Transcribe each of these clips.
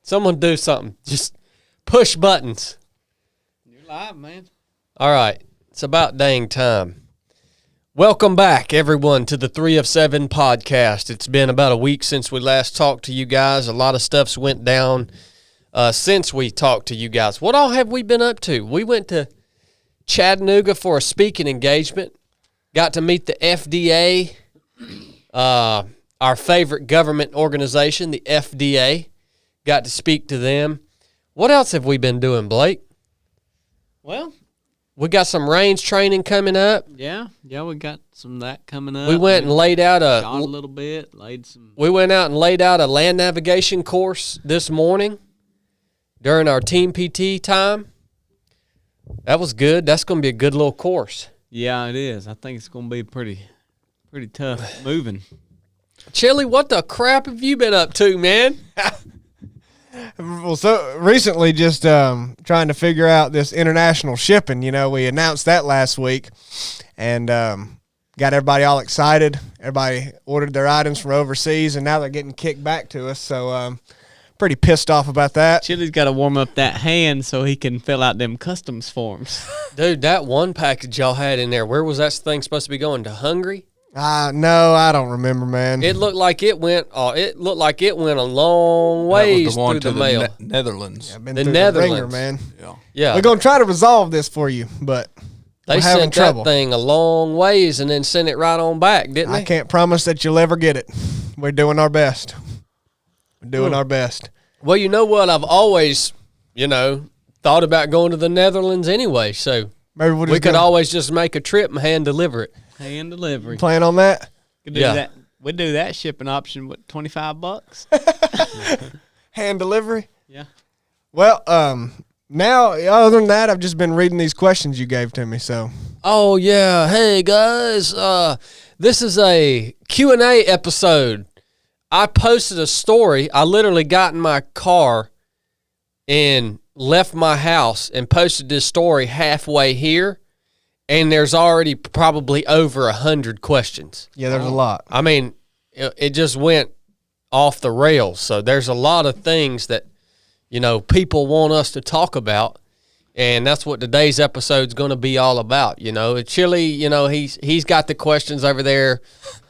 Someone do something. Just push buttons. You're live, man. All right. It's about dang time. Welcome back, everyone, to the 3 of 7 podcast. It's been about a week since we last talked to you guys. A lot of stuff's went down since we talked to you guys. What all have we been up to? We went to Chattanooga for a speaking engagement. Got to meet the FDA, our favorite government organization, the FDA. Got to speak to them. What else have we been doing, Blake? Well, we got some range training coming up. yeah, we got some of that coming up. We went and laid out shot a little bit, We went out and laid out a land navigation course this morning during our team PT time. That was good. That's going to be a good little course. Yeah, it is. I think it's going to be pretty tough moving. Chili, what the crap have you been up to, man? Well, so recently just trying to figure out this international shipping. You know, we announced that last week and got everybody all excited. Everybody ordered their items from overseas, and now they're getting kicked back to us. So pretty pissed off about that. Chili's got to warm up that hand so he can fill out them customs forms. Dude, that one package y'all had in there, where was that thing supposed to be going? To Hungary? No, I don't remember, man. It looked like it went. It looked like it went a long ways through the mail. Netherlands. Yeah, been the through Netherlands, ringer, man. Yeah. We're gonna try to resolve this for you, but They we're having sent trouble. that thing a long ways and then sent it right on back, didn't they? I can't promise that you'll ever get it. We're doing our best. We're doing our best. Well, you know what? I've always, thought about going to the Netherlands anyway. So Maybe we could always just make a trip and hand deliver it. Hand delivery. plan on that. Could do Yeah. that. We'd do that shipping option with $25. Hand delivery. Yeah. Well, now other than that, I've just been reading these questions you gave to me. So Oh yeah, hey guys, this is a Q&A episode. I posted a story. I literally got in my car and left my house and posted this story halfway here, and there's already probably over 100 questions. yeah, there's a lot. I mean, it just went off the rails. So there's a lot of things that, people want us to talk about. And that's what today's episode's going to be all about. Chili, he's got the questions over there.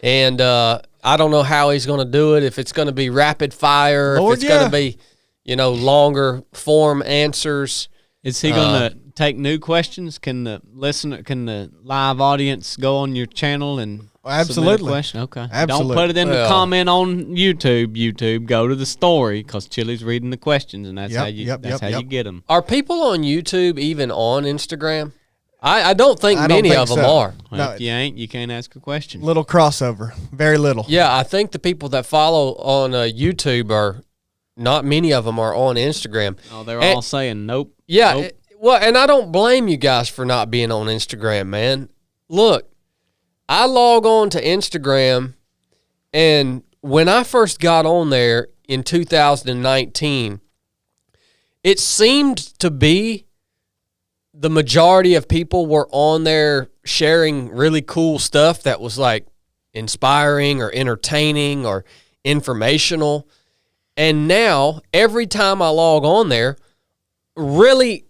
And I don't know how he's going to do it, if it's going to be rapid fire, Lord, if it's going to be, longer form answers. Is he going to take new questions? Can the live audience go on your channel and Absolutely. submit a question? Okay. Absolutely. Don't put it in the Well- comment on YouTube. YouTube, go to the story because Chili's reading the questions, and that's Yep, how you yep. get them. Are people on YouTube even on Instagram? I don't think I don't many think of them so. are. Well, No. if you ain't, you can't ask a question. Little crossover. Very little. Yeah, I think the people that follow on YouTube are, not many of them are on Instagram. Oh, they're And- all saying nope. Yeah, Nope. well, and I don't blame you guys for not being on Instagram, man. Look, I log on to Instagram, and when I first got on there in 2019, it seemed to be the majority of people were on there sharing really cool stuff that was like inspiring or entertaining or informational. And now, every time I log on there, really,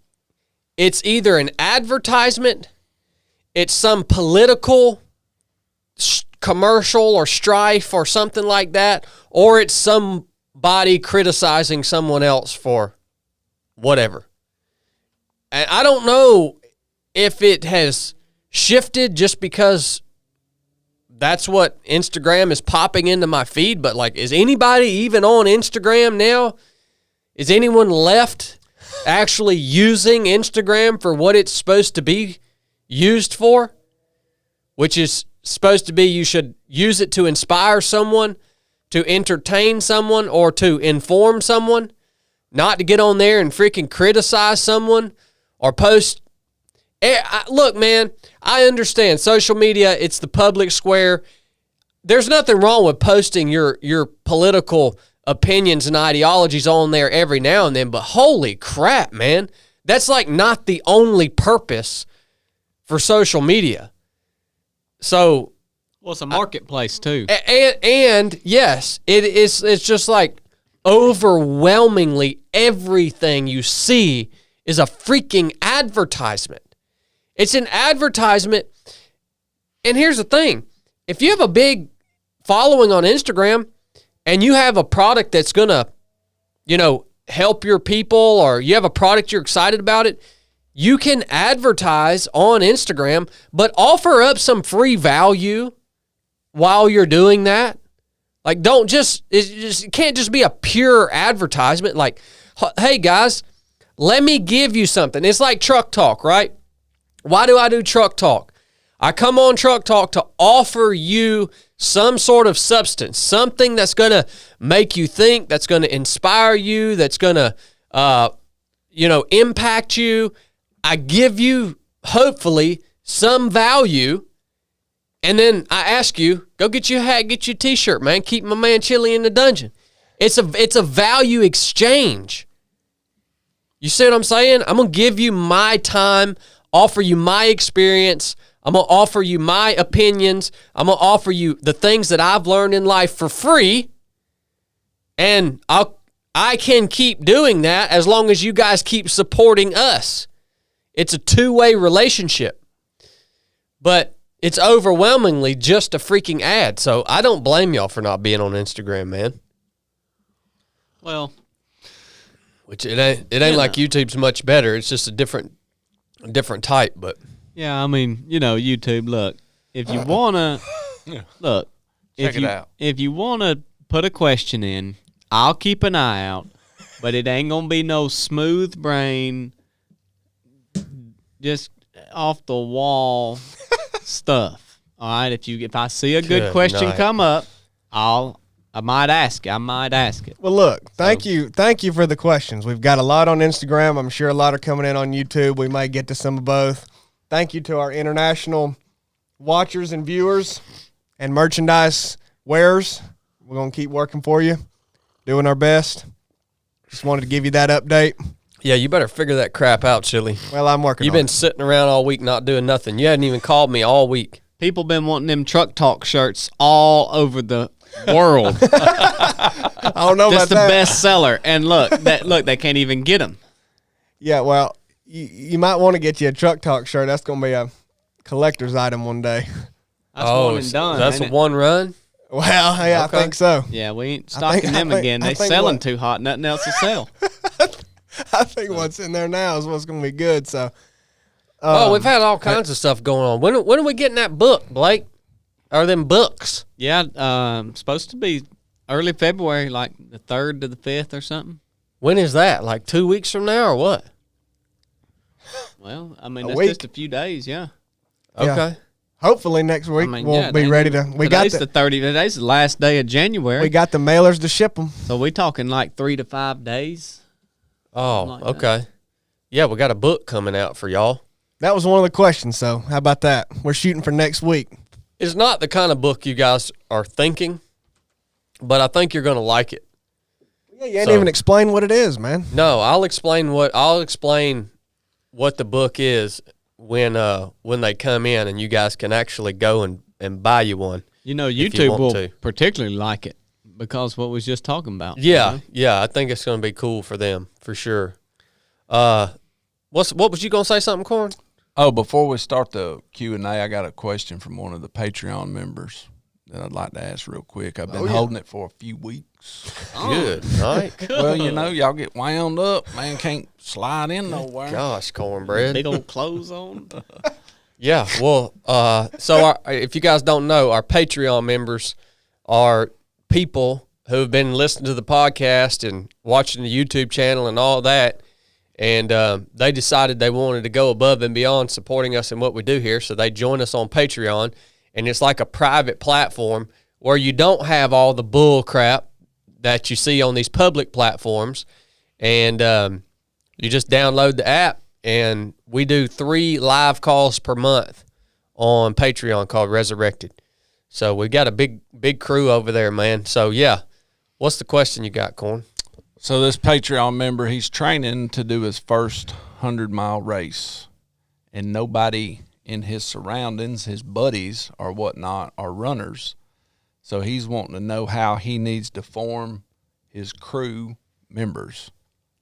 it's either an advertisement, it's some political commercial or strife or something like that, or it's somebody criticizing someone else for whatever. And I don't know if it has shifted just because that's what Instagram is popping into my feed, but like, is anybody even on Instagram now? Is anyone left actually using Instagram for what it's supposed to be used for? Which is supposed to be, you should use it to inspire someone, to entertain someone, or to inform someone, not to get on there and freaking criticize someone or post. Look, man, I understand social media, it's the public square. There's nothing wrong with posting your political opinions and ideologies on there every now and then, but holy crap, man, that's like not the only purpose for social media. So, well, it's a marketplace too. And yes, it's just like overwhelmingly everything you see is a freaking advertisement. It's an advertisement. And here's the thing. If you have a big following on Instagram and you have a product that's going to, help your people, or you have a product you're excited about it, you can advertise on Instagram, but offer up some free value while you're doing that. Like, it can't just be a pure advertisement. Like, hey guys, let me give you something. It's like Truck Talk, right? Why do I do Truck Talk? I come on Truck Talk to offer you some sort of substance, something that's going to make you think, that's going to inspire you, that's going to, impact you. I give you, hopefully, some value, and then I ask you, go get your hat, get your T-shirt, man. Keep my man Chili in the dungeon. It's a value exchange. You see what I'm saying? I'm going to give you my time, offer you my experience. I'm going to offer you my opinions. I'm going to offer you the things that I've learned in life for free. And I can keep doing that as long as you guys keep supporting us. It's a two-way relationship. But it's overwhelmingly just a freaking ad. So I don't blame y'all for not being on Instagram, man. Well, which it ain't like YouTube's much better. It's just a different type, but yeah, I mean, YouTube, look, if you want to, look, check it out. If you want to put a question in, I'll keep an eye out, but it ain't going to be no smooth brain, just off the wall stuff. All right. If I see a good question come up, I might ask it. Well, look, thank you for the questions. We've got a lot on Instagram. I'm sure a lot are coming in on YouTube. We might get to some of both. Thank you to our international watchers and viewers and merchandise wearers. We're going to keep working for you, doing our best. Just wanted to give you that update. Yeah, you better figure that crap out, Chili. Well, I'm working You've been sitting around all week not doing nothing. You hadn't even called me all week. People been wanting them Truck Talk shirts all over the world. I don't know Just about that. the best seller. And look, they can't even get them. Yeah, well, you might want to get you a Truck Talk shirt. That's going to be a collector's item one day. That's one and done. That's a one run? Well, yeah, Okay. I think so. Yeah, we ain't stocking them again. They selling too hot. Nothing else to sell. I think what's in there now is what's going to be good. So, we've had all kinds of stuff going on. When are we getting that book, Blake? Or them books? Yeah, supposed to be early February, like the 3rd to the 5th or something. When is that? Like 2 weeks from now or what? Well, I mean, A that's week. just a few days, yeah. Yeah. Okay. Hopefully next week we'll be ready to. Today's the last day of January. We got the mailers to ship them. So we talking like 3 to 5 days. Oh, like okay. Yeah, we got a book coming out for y'all. That was one of the questions. So how about that? We're shooting for next week. It's not the kind of book you guys are thinking, but I think you're going to like it. Yeah, you ain't even explain what it is, man. No, I'll explain what the book is when they come in, and you guys can actually go and buy you one. YouTube will to. particularly like it because what we was just talking about. Yeah, yeah, I think it's going to be cool for them for sure. What was you going to say something, Corn? Oh, before we start the Q&A, I got a question from one of the Patreon members that I'd like to ask real quick. I've been holding it for a few weeks. Good. All right. Well, y'all get wound up. Man can't slide in nowhere. Gosh, cornbread. Big old clothes on. Yeah, well, so if you guys don't know, our Patreon members are people who have been listening to the podcast and watching the YouTube channel and all that, and they decided they wanted to go above and beyond supporting us in what we do here, so they join us on Patreon, and it's like a private platform where you don't have all the bull crap that you see on these public platforms, and you just download the app, and we do 3 live calls per month on Patreon called Resurrected. So we got a big crew over there, man. So, yeah. What's the question you got, Corn? So this Patreon member, he's training to do his first 100-mile race, and nobody in his surroundings, his buddies or whatnot, are runners. So he's wanting to know how he needs to form his crew members,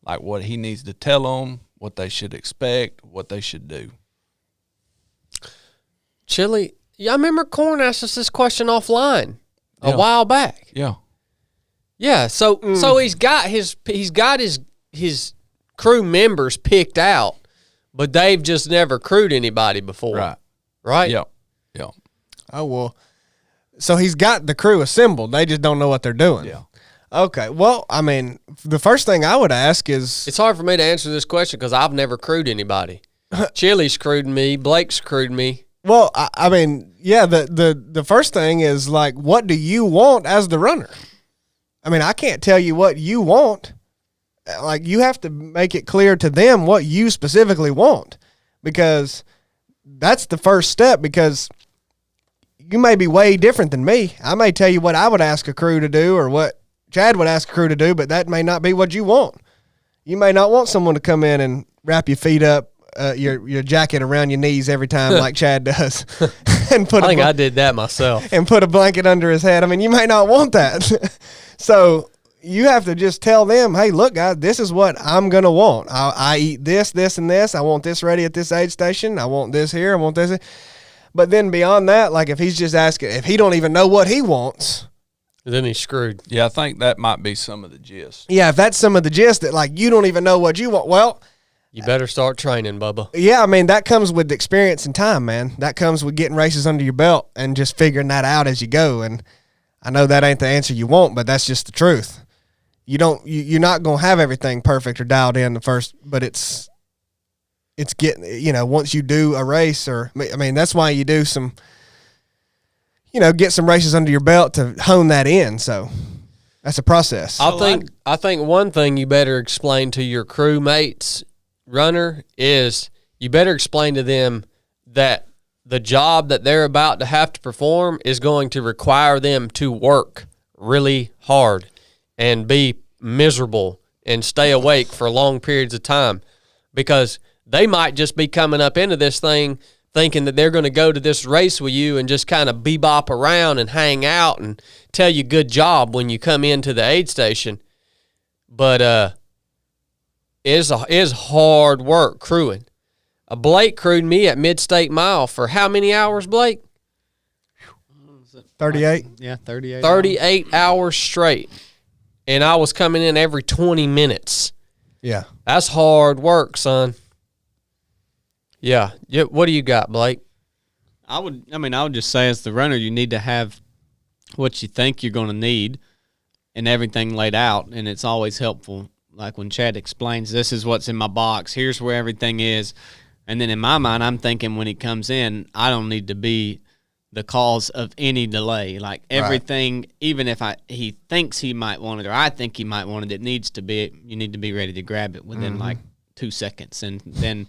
like what he needs to tell them, what they should expect, what they should do. Chili, yeah, I remember Corn asked us this question offline a while back. Yeah. Yeah, so he's got his crew members picked out, but they've just never crewed anybody before. Right? Yeah. Yeah. Oh, well. So he's got the crew assembled. They just don't know what they're doing. Yeah. Okay. Well, I mean, the first thing I would ask is... It's hard for me to answer this question because I've never crewed anybody. Chili's crewed me. Blake's crewed me. Well, I mean, yeah, the first thing is, like, what do you want as the runner? I mean, I can't tell you what you want. Like, you have to make it clear to them what you specifically want, because that's the first step, because you may be way different than me. I may tell you what I would ask a crew to do or what Chad would ask a crew to do, but that may not be what you want. You may not want someone to come in and wrap your feet up, your jacket around your knees every time like Chad does. And I did that myself. And put a blanket under his head. I mean, you may not want that. So you have to just tell them, hey, look, guys, this is what I'm going to want. I eat this, this, and this. I want this ready at this aid station. I want this here. I want this. But then beyond that, like if he's just asking, if he don't even know what he wants, then he's screwed. Yeah, I think that might be some of the gist. Yeah, if that's some of the gist that like you don't even know what you want, well, you better start training, Bubba. Yeah, I mean, that comes with experience and time, man. That comes with getting races under your belt and just figuring that out as you go. And I know that ain't the answer you want, but that's just the truth. You're not going to have everything perfect or dialed in the first, but it's getting, once you do a race, or I mean, that's why you do some, get some races under your belt to hone that in. So that's a process. I think one thing you better explain to your crewmates, runner, is you better explain to them that the job that they're about to have to perform is going to require them to work really hard and be miserable and stay awake for long periods of time, because they might just be coming up into this thing thinking that they're going to go to this race with you and just kind of bebop around and hang out and tell you good job when you come into the aid station. But is hard work crewing. Blake crewed me at Mid-State Mile for how many hours, Blake? 38. Yeah, 38. 38 hours straight. And I was coming in every 20 minutes. Yeah. That's hard work, son. Yeah. What do you got, Blake? I would just say, as the runner, you need to have what you think you're going to need and everything laid out, and it's always helpful. Like when Chad explains, this is what's in my box, here's where everything is, and then in my mind, I'm thinking when he comes in, I don't need to be the cause of any delay. Like everything, right. Even if he thinks he might want it or I think he might want it, you need to be ready to grab it within like 2 seconds, and then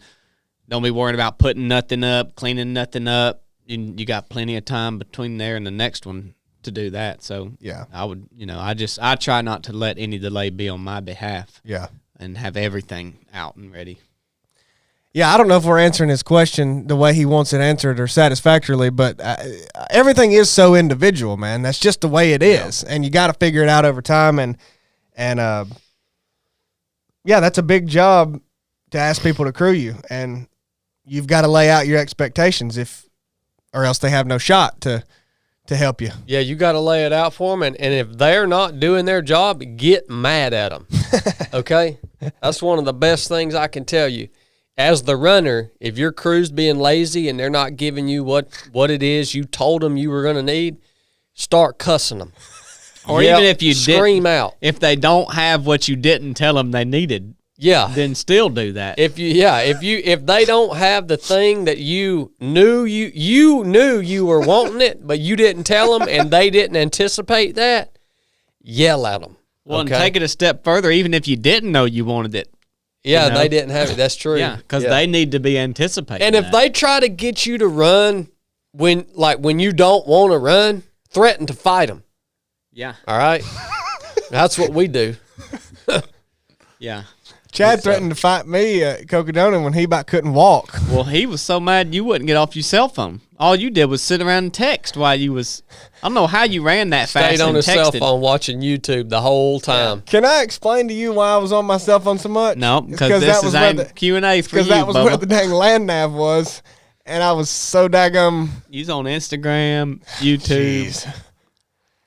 don't be worried about putting nothing up, cleaning nothing up. You got plenty of time between there and the next one to do that. So yeah, I would, I try not to let any delay be on my behalf. Yeah, and have everything out and ready. Yeah, I don't know if we're answering his question the way he wants it answered or satisfactorily, but everything is so individual, man. That's just the way it is, and you got to figure it out over time. And yeah, that's a big job to ask people to crew you, and you've got to lay out your expectations, or else they have no shot to help you. Yeah, you got to lay it out for them, and if they're not doing their job, get mad at them. Okay? That's one of the best things I can tell you. As the runner, if your crew's being lazy and they're not giving you what it is you told them you were going to need, start cussing them. Or even if you scream out. If they don't have what you didn't tell them they needed, then still do that. If they don't have the thing that you knew you were wanting it, but you didn't tell them and they didn't anticipate that, yell at them. Well, and take it a step further, even if you didn't know you wanted it. Yeah, they didn't have it. That's true. Yeah, because they need to be anticipating. And if they try to get you to run when you don't want to run, threaten to fight them. Yeah. All right? That's what we do. Yeah. Chad threatened to fight me at Cocodona when he about couldn't walk. Well, he was so mad you wouldn't get off your cell phone. All you did was sit around and text while you was. I don't know how you ran that fast. Stayed on and his texted. cell phone watching YouTube the whole time. Can I explain to you why I was on my cell phone so much? No, because this is ain't Q&A for you, because that was Bubba. where the dang land nav was, and I was so daggum. He's on Instagram, YouTube. Jeez.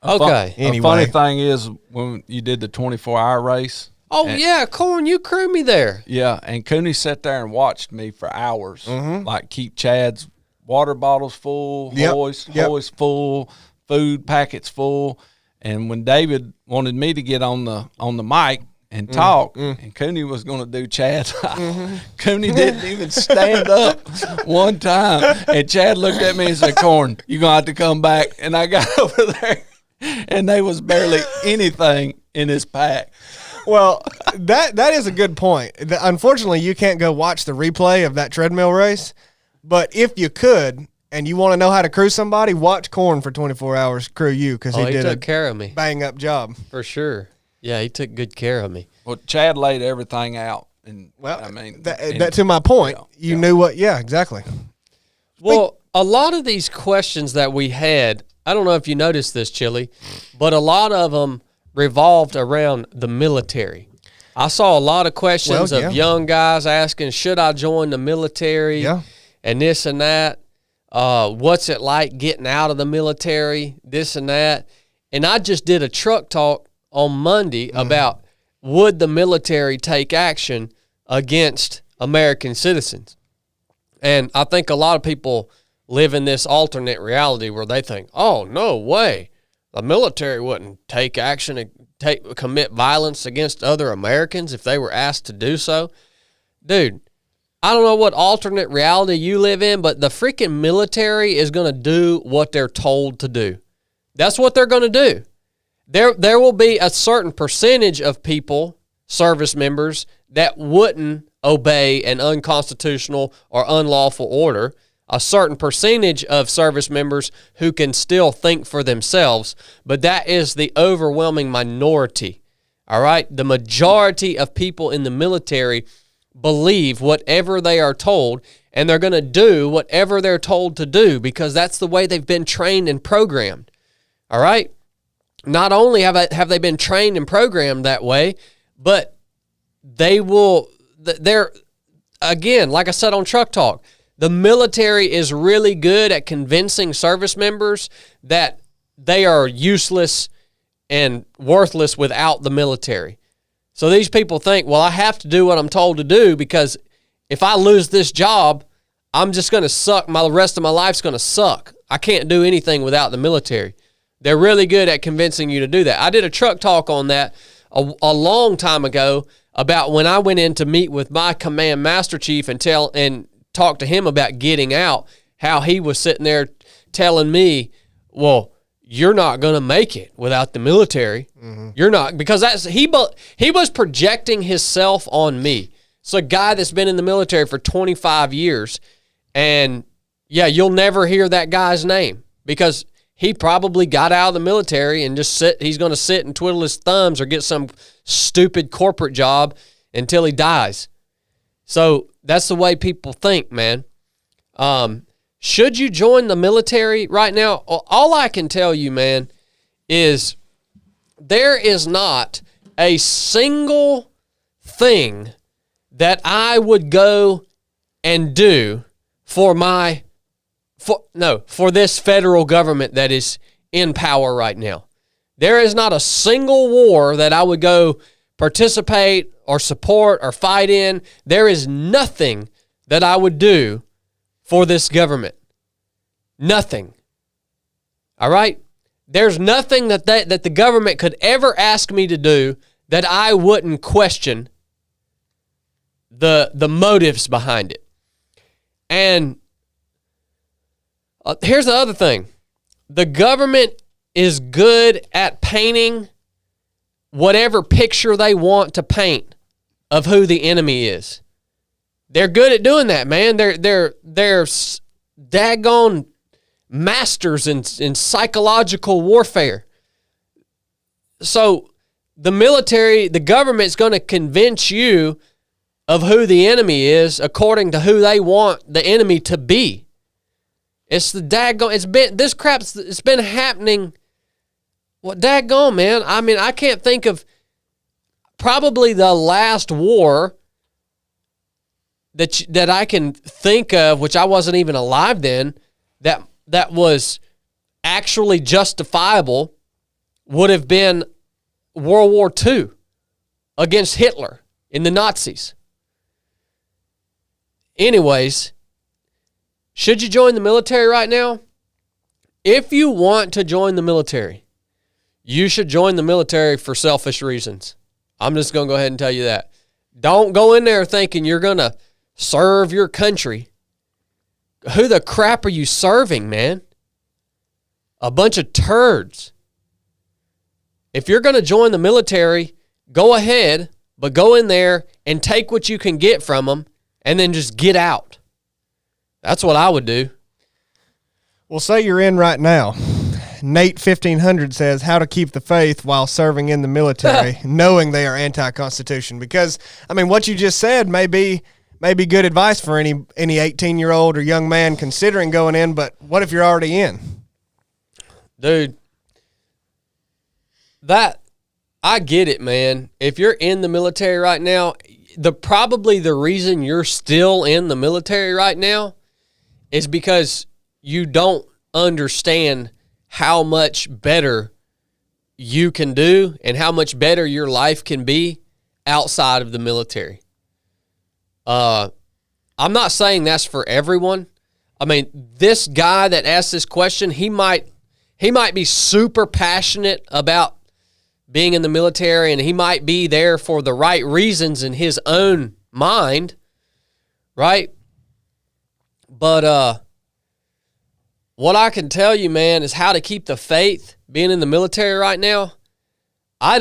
Okay. A Anyway. funny thing is when you did the 24-hour race. Oh, yeah, Corn, you crew me there. Yeah, and Cooney sat there and watched me for hours, Mm-hmm. like keep Chad's water bottles full, Yep, hoist full, food packets full. And when David wanted me to get on the mic and talk, and Cooney was going to do Chad, Cooney didn't even stand up one time. And Chad looked at me and said, "Corn, you're going to have to come back." And I got over there, and there was barely anything in his pack. Well, that is a good point. Unfortunately, you can't go watch the replay of that treadmill race. But if you could, and you want to know how to crew somebody, watch Corn for 24 hours crew you, because Oh, he he did took a care of me, bang-up job. for sure. Yeah, he took good care of me. Well, Chad laid everything out. And Well, I mean, that to my point, you knew what, yeah, exactly. Well, a lot of these questions that we had, I don't know if you noticed this, Chili, but a lot of them revolved around the military. I saw a lot of questions Well, yeah. of young guys asking, should I join the military? Yeah. And this and that. What's it like getting out of the military? This and that. And I just did a truck talk on Monday about would the military take action against American citizens? And I think a lot of people live in this alternate reality where they think, oh, no way. The military wouldn't take action and commit violence against other Americans if they were asked to do so. Dude, I don't know what alternate reality you live in, but the freaking military is going to do what they're told to do. That's what they're going to do. There will be a certain percentage of people, service members, that wouldn't obey an unconstitutional or unlawful order. A certain percentage of service members who can still think for themselves, but that is the overwhelming minority. All right? The majority of people in the military believe whatever they are told, and they're going to do whatever they're told to do because that's the way they've been trained and programmed. All right? Not only have they been trained and programmed that way, but they're, again, like I said on Truck Talk, the military is really good at convincing service members that they are useless and worthless without the military. So these people think, well, I have to do what I'm told to do because if I lose this job, I'm just going to suck. The rest of my life's going to suck. I can't do anything without the military. They're really good at convincing you to do that. I did a truck talk on that a long time ago about when I went in to meet with my command master chief and talk to him about getting out, how he was sitting there telling me, well, you're not going to make it without the military. Mm-hmm. You're not, because he was projecting himself on me. It's a guy that's been in the military for 25 years, and yeah, you'll never hear that guy's name because he probably got out of the military and he's going to sit and twiddle his thumbs or get some stupid corporate job until he dies. So that's the way people think, man. Should you join the military right now? All I can tell you, man, is there is not a single thing that I would go and do for this federal government that is in power right now. There is not a single war that I would go participate or support or fight in. There is nothing that I would do for this government. Nothing. All right? There's nothing that the government could ever ask me to do that I wouldn't question the motives behind it. And here's the other thing. The government is good at painting whatever picture they want to paint of who the enemy is. They're good at doing that, man. They're daggone masters in psychological warfare. So the military, the government's going to convince you of who the enemy is according to who they want the enemy to be. It's the daggone, it's been happening. What daggone, man? I mean, I can't think of probably the last war that I can think of, which I wasn't even alive then, that was actually justifiable, would have been World War II against Hitler and the Nazis. Anyways, should you join the military right now? If you want to join the military, you should join the military for selfish reasons. I'm just going to go ahead and tell you that. Don't go in there thinking you're going to serve your country. Who the crap are you serving, man? A bunch of turds. If you're going to join the military, go ahead, but go in there and take what you can get from them and then just get out. That's what I would do. Well, say you're in right now. Nate 1500 says how to keep the faith while serving in the military, knowing they are anti-constitution. Because, I mean, what you just said may be good advice for any 18-year-old or young man considering going in, but what if you're already in? Dude, I get it, man. If you're in the military right now, probably the reason you're still in the military right now is because you don't understand how much better you can do and how much better your life can be outside of the military. I'm not saying that's for everyone. I mean, this guy that asked this question, he might be super passionate about being in the military, and he might be there for the right reasons in his own mind, right? But what I can tell you, man, is how to keep the faith being in the military right now. I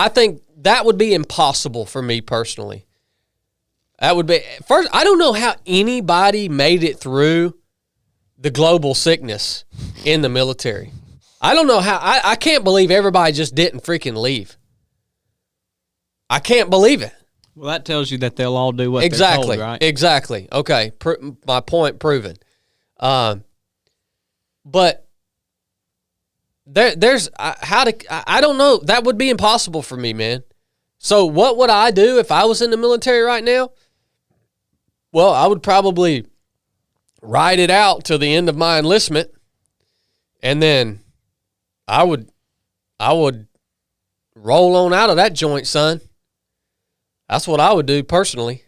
think that would be impossible for me personally. That would be, first, I don't know how anybody made it through the global sickness in the military. I don't know how, I can't believe everybody just didn't freaking leave. I can't believe it. Well, that tells you that they'll all do what Exactly. they're told, right? Exactly. Okay. My point proven. But there's I don't know. That would be impossible for me, man. So what would I do if I was in the military right now? Well, I would probably ride it out till the end of my enlistment, and then I would roll on out of that joint, son. That's what I would do personally.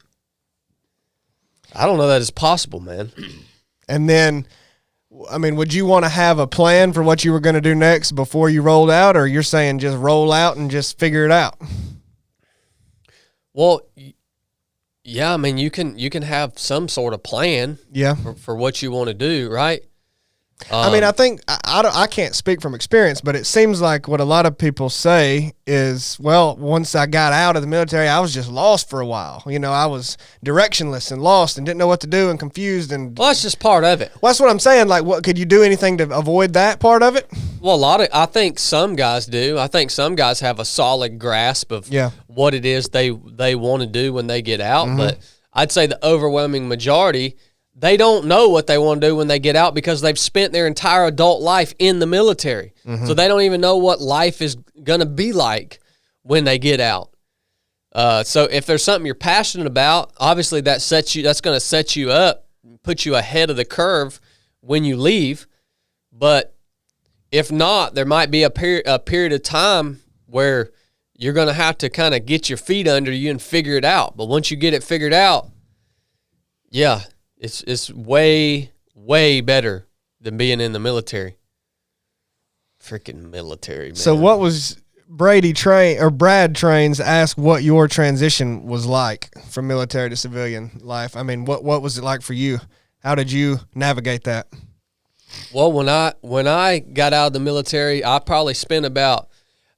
I don't know that it's possible, man. And then, I mean, would you want to have a plan for what you were going to do next before you rolled out, or you're saying just roll out and just figure it out? Well, yeah, I mean, you can have some sort of plan for what you want to do, right? I mean, I think I can't speak from experience, but it seems like what a lot of people say is, well, once I got out of the military, I was just lost for a while. You know, I was directionless and lost and didn't know what to do and confused. And well, that's just part of it. Well, that's what I'm saying. Like, what could you do anything to avoid that part of it? Well, I think some guys do. I think some guys have a solid grasp of what it is they want to do when they get out. Mm-hmm. But I'd say the overwhelming majority, they don't know what they want to do when they get out because they've spent their entire adult life in the military. Mm-hmm. So they don't even know what life is going to be like when they get out. So if there's something you're passionate about, obviously that's going to set you up, put you ahead of the curve when you leave. But if not, there might be a period of time where you're going to have to kind of get your feet under you and figure it out. But once you get it figured out, yeah, it's way, way better than being in the military. Freaking military, man. So what was Brad Trains asked what your transition was like from military to civilian life. I mean, what was it like for you? How did you navigate that? Well, when I got out of the military, I probably spent about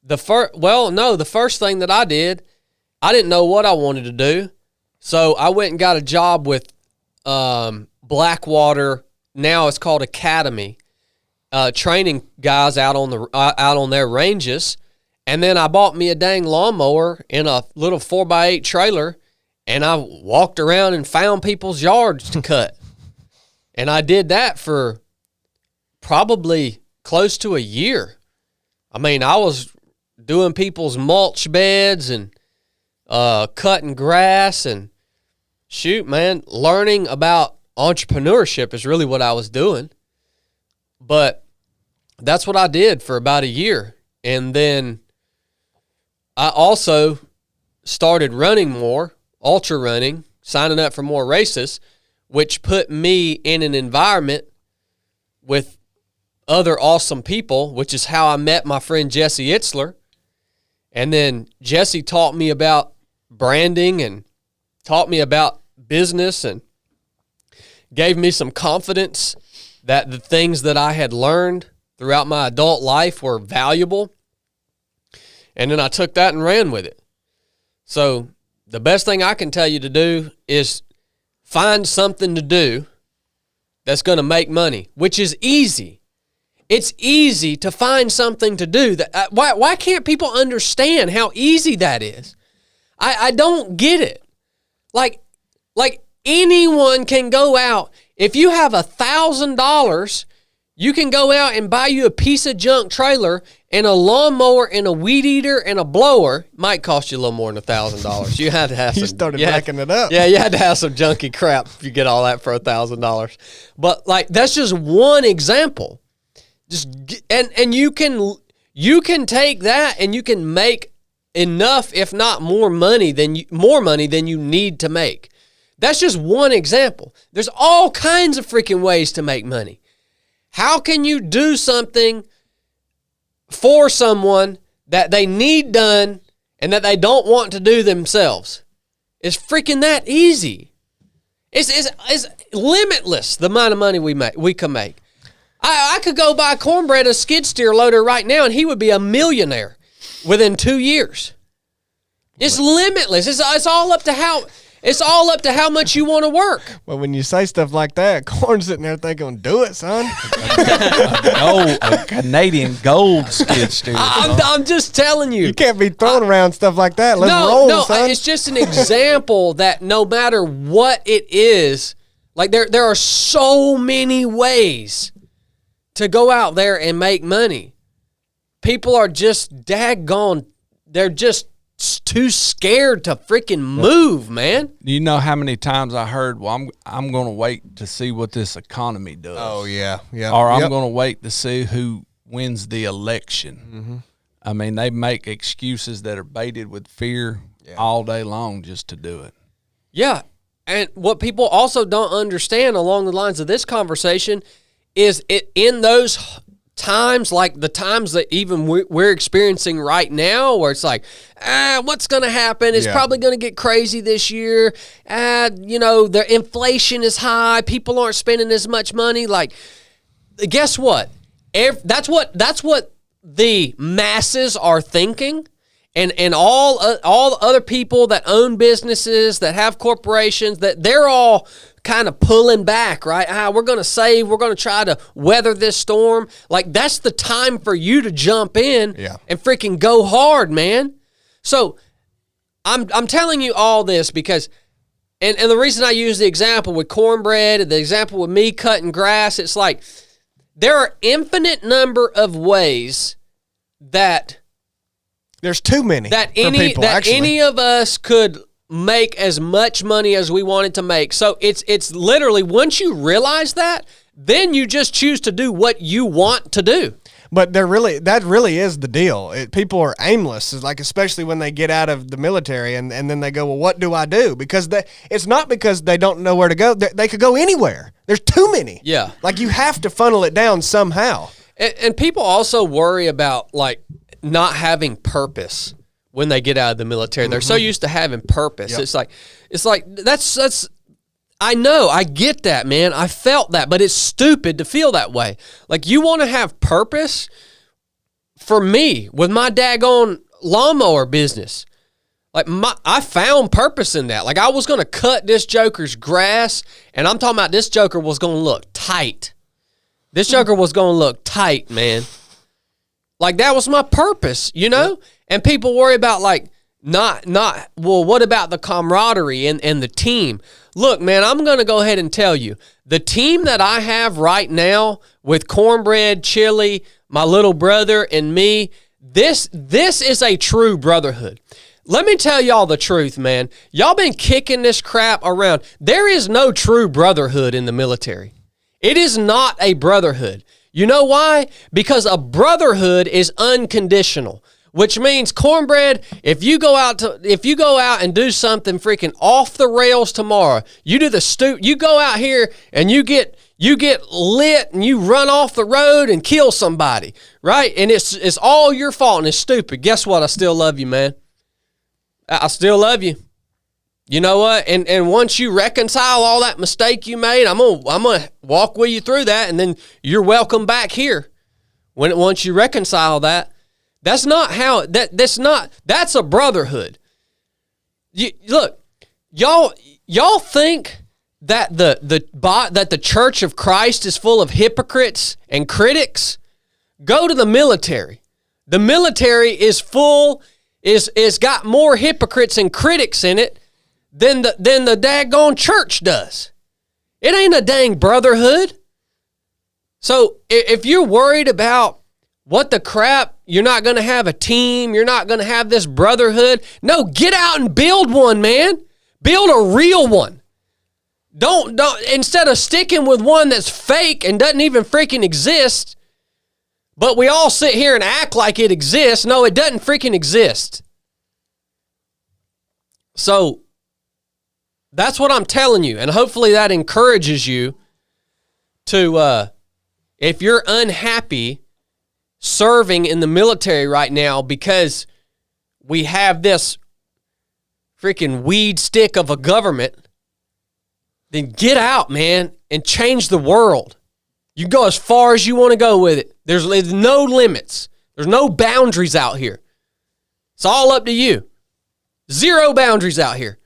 the first thing that I did, I didn't know what I wanted to do. So I went and got a job with Blackwater, now it's called Academy, training guys out on their ranges. And then I bought me a dang lawnmower in a little 4x8 trailer, and I walked around and found people's yards to cut. And I did that for probably close to a year. I mean, I was doing people's mulch beds and cutting grass and shoot, man, learning about entrepreneurship is really what I was doing. But that's what I did for about a year. And then I also started running more, ultra running, signing up for more races, which put me in an environment with other awesome people, which is how I met my friend Jesse Itzler. And then Jesse taught me about branding and taught me about business and gave me some confidence that the things that I had learned throughout my adult life were valuable. And then I took that and ran with it. So the best thing I can tell you to do is find something to do that's going to make money, which is easy. It's easy to find something to do. That why can't people understand how easy that is? I don't get it. Like anyone can go out. If you have $1,000, you can go out and buy you a piece of junk trailer and a lawnmower and a weed eater and a blower. Might cost you a little more than $1,000. You had to have some. You started backing it up. Yeah, you had to have some junky crap if you get all that for $1,000. But like that's just one example. And you can take that and you can make enough, if not more money than you need to make. That's just one example. There's all kinds of freaking ways to make money. How can you do something for someone that they need done and that they don't want to do themselves? It's freaking that easy. It's limitless the amount of money we can make. I could go buy cornbread a skid steer loader right now and he would be a millionaire within 2 years. It's limitless. It's all up to how much you want to work. Well, when you say stuff like that, Corn's sitting there thinking, do it, son. A Canadian gold skid steer. I'm just telling you. You can't be throwing around stuff like that. Let's roll, son. It's just an example that no matter what it is, like there are so many ways to go out there and make money. People are just daggone. They're just too scared to freaking move, man. Do you know how many times I heard, well, I'm going to wait to see what this economy does. Oh, yeah. Or I'm going to wait to see who wins the election. Mm-hmm. I mean, they make excuses that are baited with fear all day long just to do it. Yeah. And what people also don't understand along the lines of this conversation is it in those times, like the times that even we're experiencing right now, where it's like, what's going to happen? It's probably going to get crazy this year. The inflation is high. People aren't spending as much money. Like, guess what? That's what the masses are thinking. And all the other people that own businesses, that have corporations, that they're all kind of pulling back, right? We're going to save. We're going to try to weather this storm. Like, that's the time for you to jump in and freaking go hard, man. So I'm telling you all this because, and the reason I use the example with cornbread and the example with me cutting grass, it's like there are infinite number of ways that there's too many that people, any of us could make as much money as we wanted to make. So it's literally, once you realize that, then you just choose to do what you want to do. But that really is the deal. People are aimless, like especially when they get out of the military and then they go, well, what do I do? Because it's not because they don't know where to go. They could go anywhere. There's too many. Yeah. Like you have to funnel it down somehow. And people also worry about like not having purpose when they get out of the military. They're so used to having purpose. Yep. It's like that's I know, I get that, man. I felt that, but it's stupid to feel that way. Like, you want to have purpose? For me, with my daggone lawnmower business, like I found purpose in that. Like, I was going to cut this joker's grass, and I'm talking about this joker was going to look tight. This joker was going to look tight, man. Like, that was my purpose, you know? And people worry about, like, Well, what about the camaraderie and the team? Look, man, I'm going to go ahead and tell you, the team that I have right now with Cornbread, Chili, my little brother, and me, this is a true brotherhood. Let me tell y'all the truth, man. Y'all been kicking this crap around. There is no true brotherhood in the military. It is not a brotherhood. You know why? Because a brotherhood is unconditional, which means, Cornbread, if you go out and do something freaking off the rails tomorrow, you go out here and you get lit and you run off the road and kill somebody, right? And it's all your fault and it's stupid. Guess what? I still love you, man. I still love you. You know what? And once you reconcile all that mistake you made, I'm gonna walk with you through that, and then you're welcome back here. Once you reconcile that, that's a brotherhood. Look, y'all think that the Church of Christ is full of hypocrites and critics? Go to the military. The military is got more hypocrites and critics in it than the daggone church does. It ain't a dang brotherhood. So if you're worried about what the crap, you're not going to have a team, you're not going to have this brotherhood. No, get out and build one, man. Build a real one. Don't instead of sticking with one that's fake and doesn't even freaking exist, but we all sit here and act like it exists. No, it doesn't freaking exist. So that's what I'm telling you. And hopefully that encourages you to, if you're unhappy serving in the military right now because we have this freaking weed stick of a government, then get out, man, and change the world. You can go as far as you want to go with it. There's no limits. There's no boundaries out here. It's all up to you. Zero boundaries out here.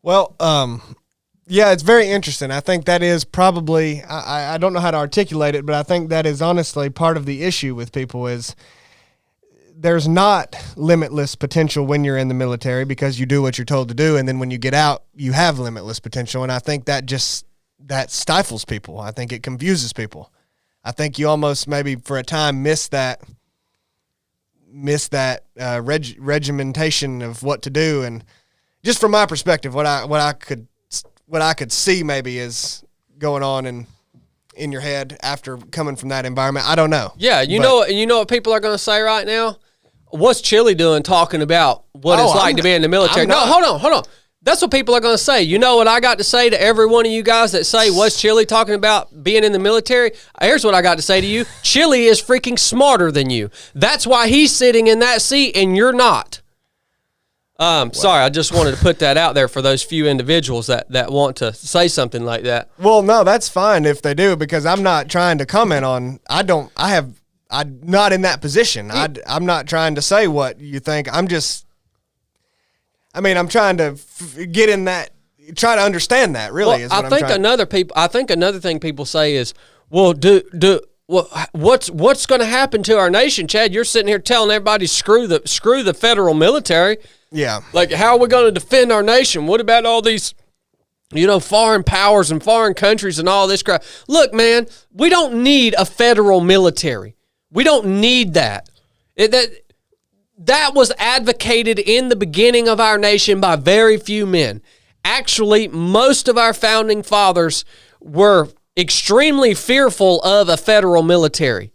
Well, yeah, it's very interesting. I think that is probably, I don't know how to articulate it, but I think that is honestly part of the issue with people is there's not limitless potential when you're in the military because you do what you're told to do, and then when you get out, you have limitless potential, and I think that stifles people. I think it confuses people. I think you almost maybe for a time miss that regimentation of what to do, and just from my perspective, what I could see maybe is going on in your head after coming from that environment. I don't know. Yeah, you know what people are going to say right now? What's Chili doing talking about what it's like to be in the military? No, hold on. That's what people are going to say. You know what I got to say to every one of you guys that say, what's Chili talking about being in the military? Here's what I got to say to you. Chili is freaking smarter than you. That's why he's sitting in that seat and you're not. Sorry, I just wanted to put that out there for those few individuals that want to say something like that. Well, no, that's fine if they do, because I'm not trying to comment on, I'm not in that position. I'm not trying to say what you think. I'm trying to get in that, try to understand that, really. Well, I think another thing people say is, well, what's going to happen to our nation, Chad? You're sitting here telling everybody screw the federal military. Yeah. Like, how are we going to defend our nation? What about all these, foreign powers and foreign countries and all this crap? Look, man, we don't need a federal military. We don't need that. That was advocated in the beginning of our nation by very few men. Actually, most of our founding fathers were extremely fearful of a federal military.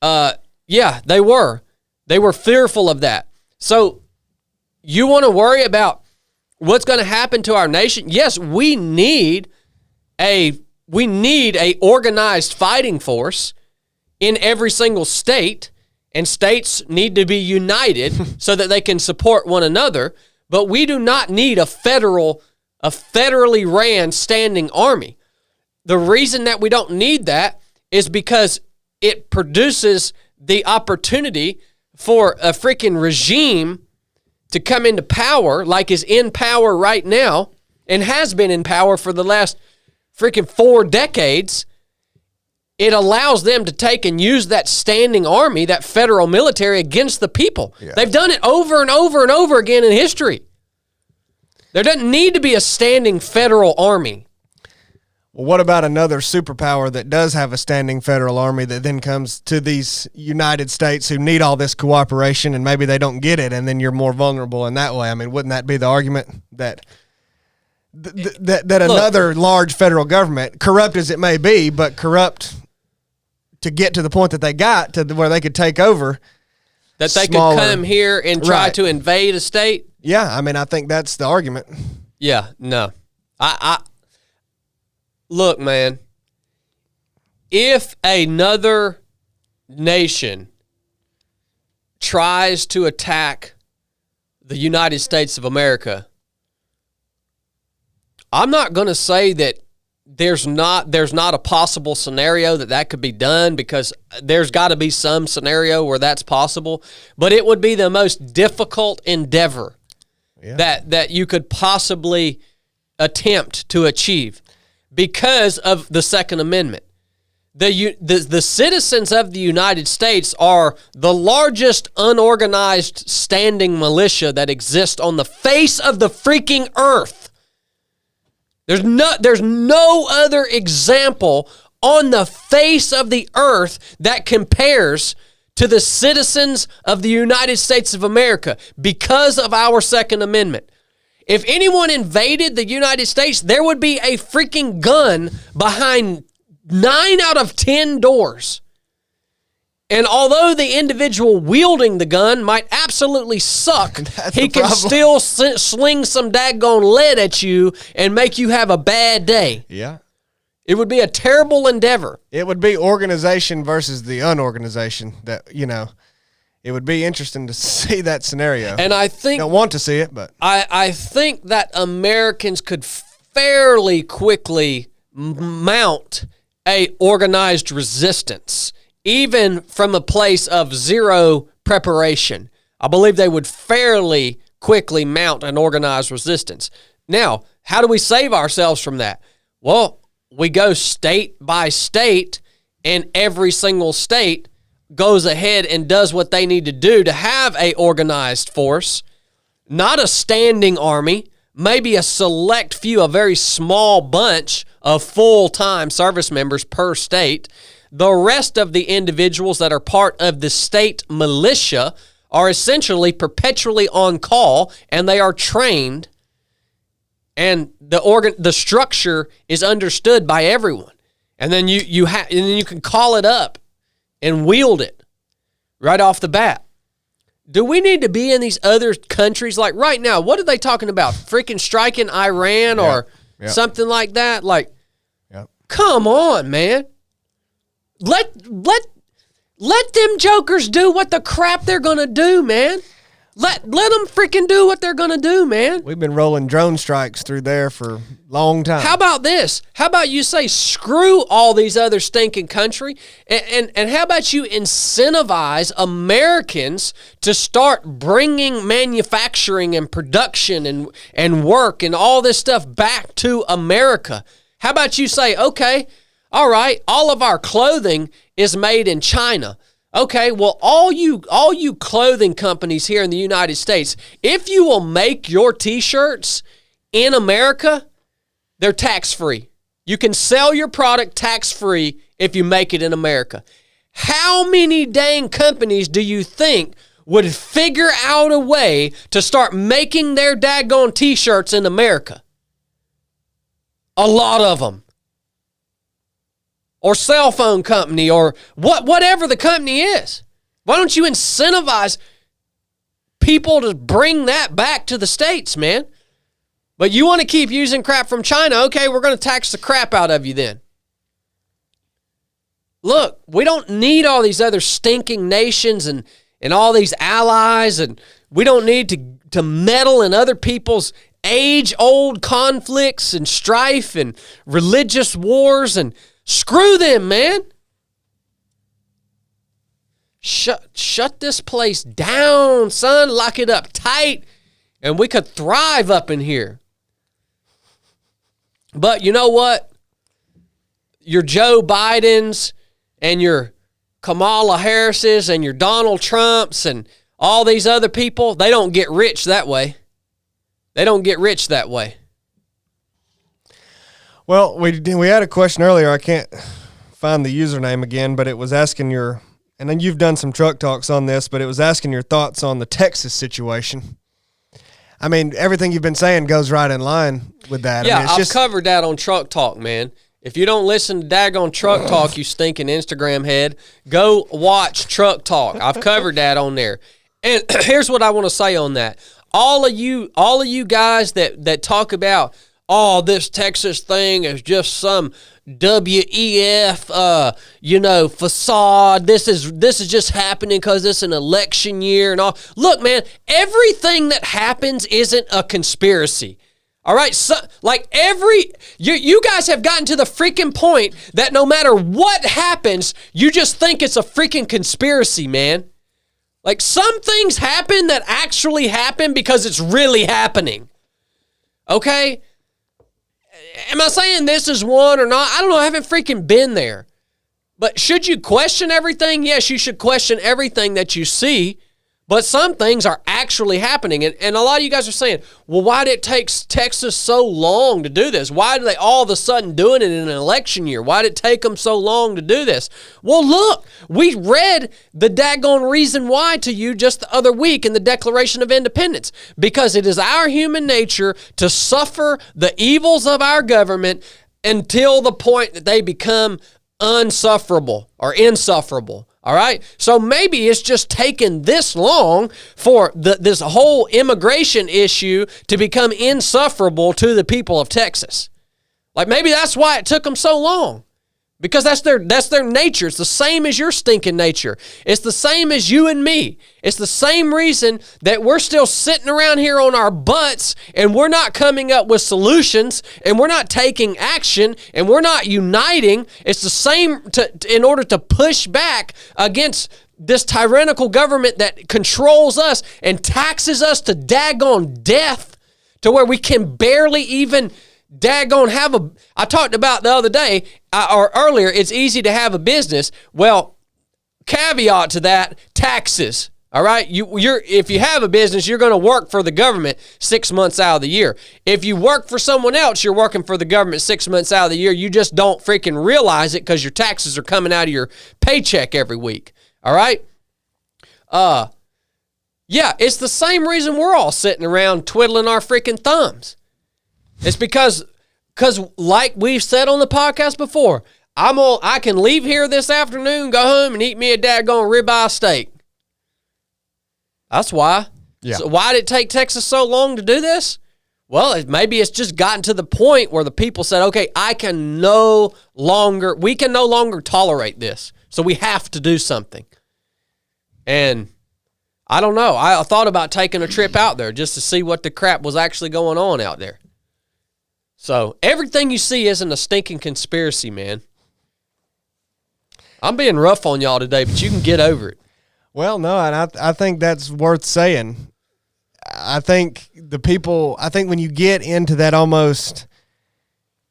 Yeah, they were. They were fearful of that. So you want to worry about what's going to happen to our nation? Yes, we need a organized fighting force in every single state, and states need to be united so that they can support one another, but we do not need a federally ran standing army. The reason that we don't need that is because it produces the opportunity for a freaking regime to come into power, like is in power right now and has been in power for the last freaking 4 decades, it allows them to take and use that standing army, that federal military, against the people. Yeah. They've done it over and over and over again in history. There doesn't need to be a standing federal army. Well, what about another superpower that does have a standing federal army that then comes to these United States who need all this cooperation and maybe they don't get it, and then you're more vulnerable in that way? I mean, wouldn't that be the argument that another large federal government, corrupt as it may be, but corrupt to get to the point that they got to where they could take over, that they could come here and try to invade a state? Yeah, I mean, I think that's the argument. Yeah, no. I look, man, if another nation tries to attack the United States of America, I'm not going to say that there's not a possible scenario that could be done, because there's got to be some scenario where that's possible, but it would be the most difficult endeavor that you could possibly attempt to achieve because of the Second Amendment. The citizens of the United States are the largest unorganized standing militia that exists on the face of the freaking earth. There's no other example on the face of the earth that compares to the citizens of the United States of America because of our Second Amendment. If anyone invaded the United States, there would be a freaking gun behind 9 out of 10 doors. And although the individual wielding the gun might absolutely suck, he can still sling some daggone lead at you and make you have a bad day. Yeah. It would be a terrible endeavor. It would be organization versus the unorganization. That, it would be interesting to see that scenario. And I think... don't want to see it, but... I think that Americans could fairly quickly mount a organized resistance, even from a place of zero preparation. I believe they would fairly quickly mount an organized resistance. Now, how do we save ourselves from that? Well, we go state by state, and every single state goes ahead and does what they need to do to have a organized force, not a standing army, maybe a select few, a very small bunch of full-time service members per state. The rest of the individuals that are part of the state militia are essentially perpetually on call, and they are trained, and the structure is understood by everyone. And then you can call it up and wield it right off the bat. Do we need to be in these other countries? Like right now, what are they talking about? Freaking striking Iran or something like that? Like, come on, man. Let them jokers do what the crap they're going to do, man. Let them freaking do what they're going to do, man. We've been rolling drone strikes through there for a long time. How about this? How about you say, screw all these other stinking country, and how about you incentivize Americans to start bringing manufacturing and production and work and all this stuff back to America? How about you say, okay, all right, all of our clothing is made in China. Okay, well, all you clothing companies here in the United States, if you will make your T-shirts in America, they're tax-free. You can sell your product tax-free if you make it in America. How many dang companies do you think would figure out a way to start making their daggone T-shirts in America? A lot of them. Or cell phone company, or whatever the company is. Why don't you incentivize people to bring that back to the States, man? But you want to keep using crap from China, okay, we're going to tax the crap out of you then. Look, we don't need all these other stinking nations and all these allies, and we don't need to meddle in other people's age-old conflicts and strife and religious wars, and screw them, man. Shut this place down, son. Lock it up tight, and we could thrive up in here. But you know what? Your Joe Bidens, and your Kamala Harris's and your Donald Trumps and all these other people, they don't get rich that way. They don't get rich that way. Well, we had a question earlier. I can't find the username again, but it was asking and then you've done some truck talks on this, but it was asking your thoughts on the Texas situation. I mean, everything you've been saying goes right in line with that. Yeah, I mean, I've covered that on Truck Talk, man. If you don't listen to daggone Truck Talk, you stinking Instagram head, go watch Truck Talk. I've covered that on there. And here's what I want to say on that. All of you guys that talk about, oh, this Texas thing is just some WEF, facade. This is just happening because it's an election year and all. Look, man, everything that happens isn't a conspiracy. All right, so like you guys have gotten to the freaking point that no matter what happens, you just think it's a freaking conspiracy, man. Like some things happen that actually happen because it's really happening. Okay? Am I saying this is one or not? I don't know. I haven't freaking been there. But should you question everything? Yes, you should question everything that you see. But some things are actually happening. And a lot of you guys are saying, well, why did it take Texas so long to do this? Why are they all of a sudden doing it in an election year? Why did it take them so long to do this? Well, look, we read the daggone reason why to you just the other week in the Declaration of Independence. Because it is our human nature to suffer the evils of our government until the point that they become unsufferable or insufferable. All right? So maybe it's just taken this long for this whole immigration issue to become insufferable to the people of Texas. Like maybe that's why it took them so long. Because that's their nature. It's the same as your stinking nature. It's the same as you and me. It's the same reason that we're still sitting around here on our butts and we're not coming up with solutions and we're not taking action and we're not uniting. It's the same in order to push back against this tyrannical government that controls us and taxes us to daggone death to where we can barely even daggone I talked about the other day or earlier, it's easy to have a business. Well, caveat to that, taxes. All right? If you have a business, you're going to work for the government 6 months out of the year. If you work for someone else, you're working for the government 6 months out of the year. You just don't freaking realize it because your taxes are coming out of your paycheck every week. All right? Yeah, it's the same reason we're all sitting around twiddling our freaking thumbs. It's because like we've said on the podcast before, I can leave here this afternoon, go home, and eat me a daggone ribeye steak. That's why. Yeah. So why did it take Texas so long to do this? Well, maybe it's just gotten to the point where the people said, okay, we can no longer tolerate this. So we have to do something. And I don't know. I thought about taking a trip out there just to see what the crap was actually going on out there. So everything you see isn't a stinking conspiracy, man. I'm being rough on y'all today, but you can get over it. Well, no, and I think that's worth saying. I think when you get into that almost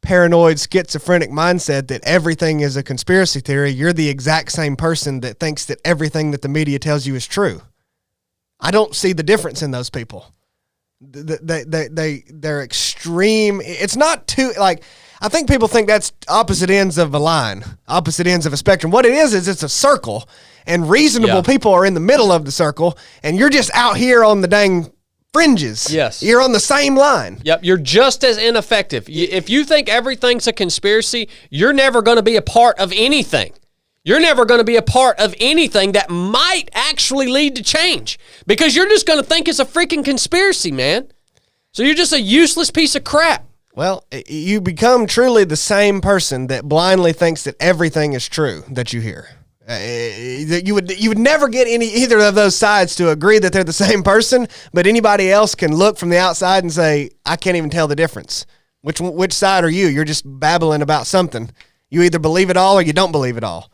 paranoid schizophrenic mindset that everything is a conspiracy theory, you're the exact same person that thinks that everything that the media tells you is true. I don't see the difference in those people. They're extreme. It's not too, like, I think people think that's opposite ends of a line, opposite ends of a spectrum. What it is it's a circle, and reasonable people are in the middle of the circle, and you're just out here on the dang fringes. Yes. You're on the same line. Yep, you're just as ineffective. If you think everything's a conspiracy, you're never going to be a part of anything. You're never going to be a part of anything that might actually lead to change because you're just going to think it's a freaking conspiracy, man. So you're just a useless piece of crap. Well, you become truly the same person that blindly thinks that everything is true that you hear. You would never get either of those sides to agree that they're the same person, but anybody else can look from the outside and say, I can't even tell the difference. Which side are you? You're just babbling about something. You either believe it all or you don't believe it all.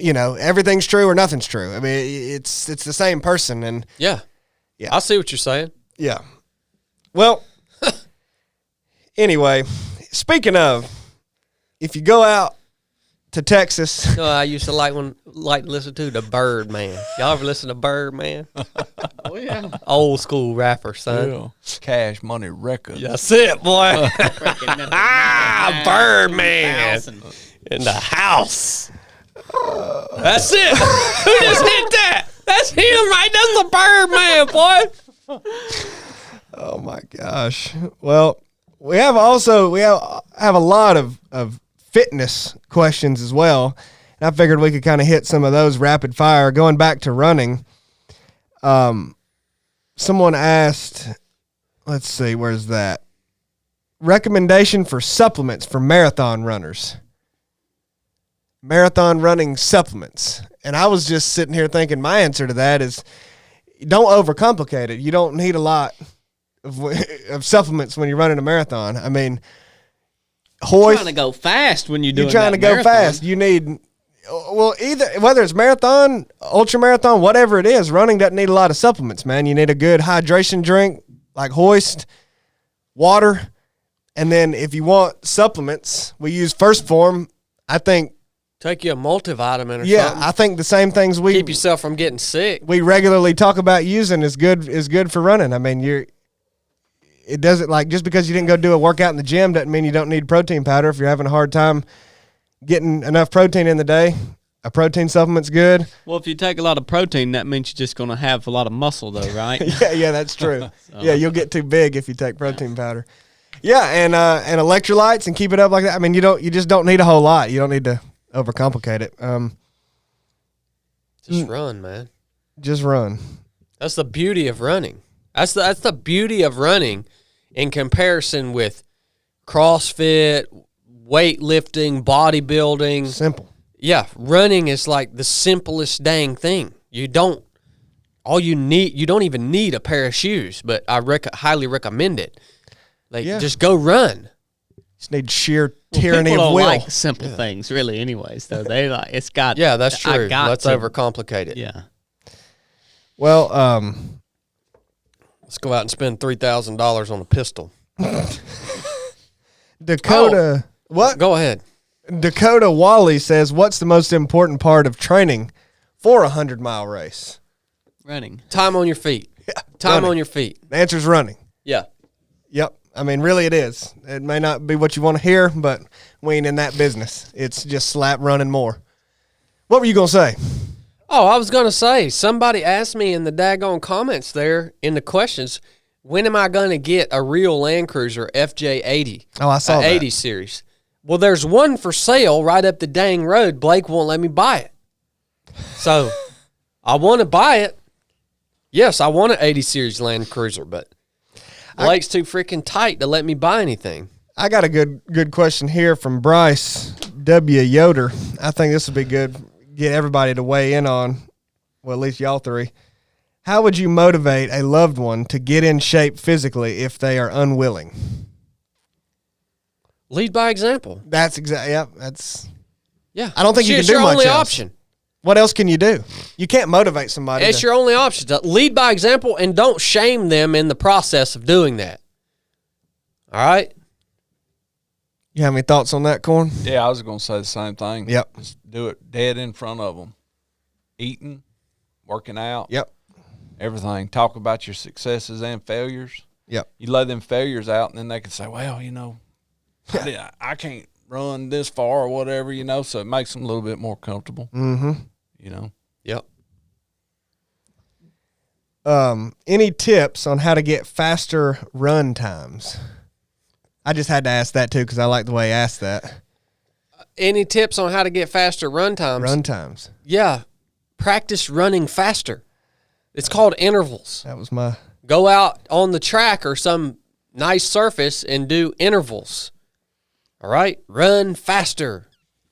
Everything's true or nothing's true. I mean, it's the same person. And yeah, I see what you're saying. Yeah. Well, anyway, speaking of, if you go out to Texas. No, I used to like to listen to the Birdman. Y'all ever listen to Birdman? Oh yeah. Old school rapper, son. Yeah. Cash Money Records. That's it, boy. Birdman in the house. That's it. Who just hit that? That's him, right? That's the Birdman, boy. Oh my gosh. Well, we have a lot of fitness questions as well. And I figured we could kind of hit some of those rapid fire. Going back to running, someone asked, let's see, where's that? Recommendation for supplements for marathon runners. Marathon running supplements. And I was just sitting here thinking my answer to that is don't overcomplicate it. You don't need a lot of supplements when you're running a marathon. I mean, You're trying to go fast when you're doing you're trying to go fast. You need, well, either whether it's marathon, ultra marathon, whatever it is, running doesn't need a lot of supplements, man. You need a good hydration drink like Hoist, water, and then if you want supplements, we use First Form. I think take you a multivitamin or something. I think the same things keep yourself from getting sick. We regularly talk about using is good for running. I mean, it doesn't, like, just because you didn't go do a workout in the gym doesn't mean you don't need protein powder. If you're having a hard time getting enough protein in the day, a protein supplement's good. Well, if you take a lot of protein, that means you're just going to have a lot of muscle, though, right? yeah, that's true. Yeah, you'll get too big if you take protein powder. Yeah, and electrolytes and keep it up like that. I mean, you just don't need a whole lot. You don't need to overcomplicate it. Just run, man. Just run. That's the beauty of running. That's the beauty of running in comparison with CrossFit, weightlifting, bodybuilding. Simple. Yeah, running is like the simplest dang thing. You don't even need a pair of shoes, but I highly recommend it. Like, just go run. Just need sheer tyranny people of don't will. like simple things, really. Anyways, though they like it's got. Yeah, that's true. Let's overcomplicate it. Yeah. Well, let's go out and spend $3,000 on a pistol. Dakota, what? Go ahead. Dakota Wally says, "What's the most important part of training for a 100-mile race?" Running. Time on your feet. Time on your feet. The answer's running. Yeah. Yep. I mean, really it is. It may not be what you want to hear, but we ain't in that business. It's just slap running more. What were you going to say? Oh, I was going to say, somebody asked me in the daggone comments there in the questions, when am I going to get a real Land Cruiser FJ80? Oh, I saw that. 80 series. Well, there's one for sale right up the dang road. Blake won't let me buy it. So I want to buy it. Yes, I want an 80 series Land Cruiser, but Blake's too freaking tight to let me buy anything. I got a good question here from Bryce W. Yoder. I think this would be good. Get everybody to weigh in on, well, at least y'all three. How would you motivate a loved one to get in shape physically if they are unwilling? Lead by example. That's exactly. Yep. That's. Yeah. I don't think you can it's do your much only else. option. What else can you do? You can't motivate somebody. It's your only option. To lead by example and don't shame them in the process of doing that. All right? You have any thoughts on that, Corn? Yeah, I was going to say the same thing. Yep. Just do it dead in front of them. Eating, working out. Yep. Everything. Talk about your successes and failures. Yep. You lay them failures out, and then they can say, well, I can't run this far or whatever, so it makes them a little bit more comfortable. Mm-hmm. Yep. Any tips on how to get faster run times? I just had to ask that too because I like the way he asked that. Any tips on how to get faster run times? Run times. Yeah. Practice running faster. It's called intervals. That was my... Go out on the track or some nice surface and do intervals. All right? Run faster.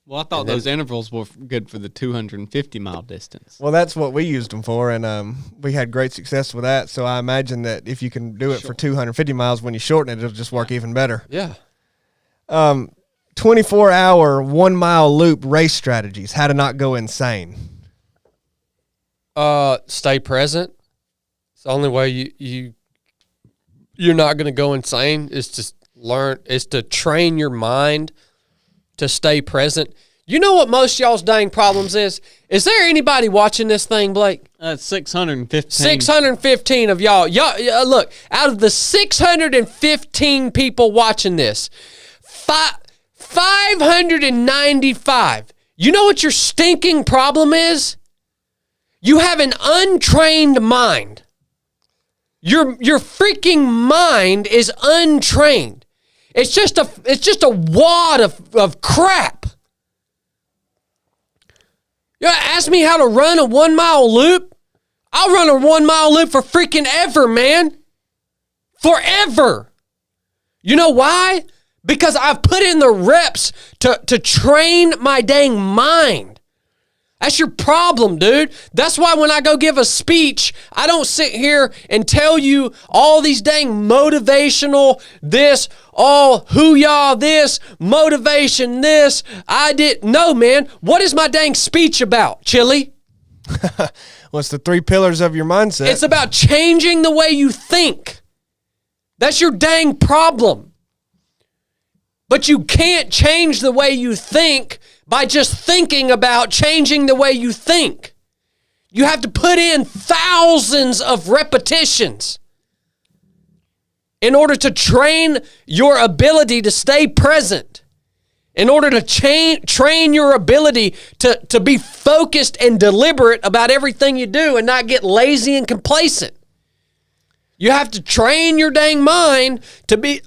Well, I thought those intervals were good for the 250-mile distance. Well, that's what we used them for, and we had great success with that. So I imagine that if you can do it for 250 miles, when you shorten it, it'll just work even better. Yeah. 24-hour, 1-mile loop race strategies. How to not go insane. Stay present. It's the only way you're not going to go insane is to train your mind to stay present. You know what most y'all's dang problems is? Is there anybody watching this thing, Blake? 615. 615 of y'all. Look, out of the 615 people watching this, 595. You know what your stinking problem is? You have an untrained mind. Your freaking mind is untrained. It's just a wad of crap. You ask me how to run a 1 mile loop? I'll run a 1 mile loop for freaking ever, man. Forever. You know why? Because I've put in the reps to train my dang mind. That's your problem, dude. That's why when I go give a speech, I don't sit here and tell you all these dang motivational this, who y'all this, motivation this. No, man. What is my dang speech about, Chili? What's the 3 pillars of your mindset? It's about changing the way you think. That's your dang problem. But you can't change the way you think by just thinking about changing the way you think. You have to put in thousands of repetitions in order to train your ability to stay present, in order to train your ability to be focused and deliberate about everything you do and not get lazy and complacent. You have to train your dang mind to be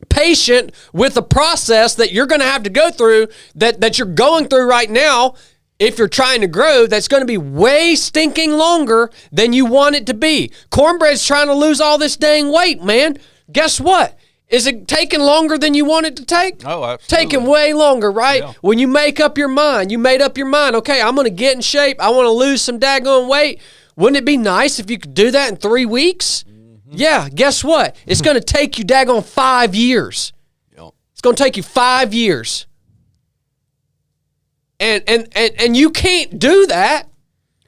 patient with the process that you're going to have to go through, that you're going through right now. If you're trying to grow, that's going to be way stinking longer than you want it to be. Cornbread's trying to lose all this dang weight, man. Guess what? Is it taking longer than you want it to take? Oh, absolutely. Taking way longer, right? Yeah. When you make up your mind, okay, I'm going to get in shape. I want to lose some daggone weight. Wouldn't it be nice if you could do that in 3 weeks? Yeah, guess what? It's going to take you daggone 5 years. Yep. It's going to take you 5 years. And you can't do that.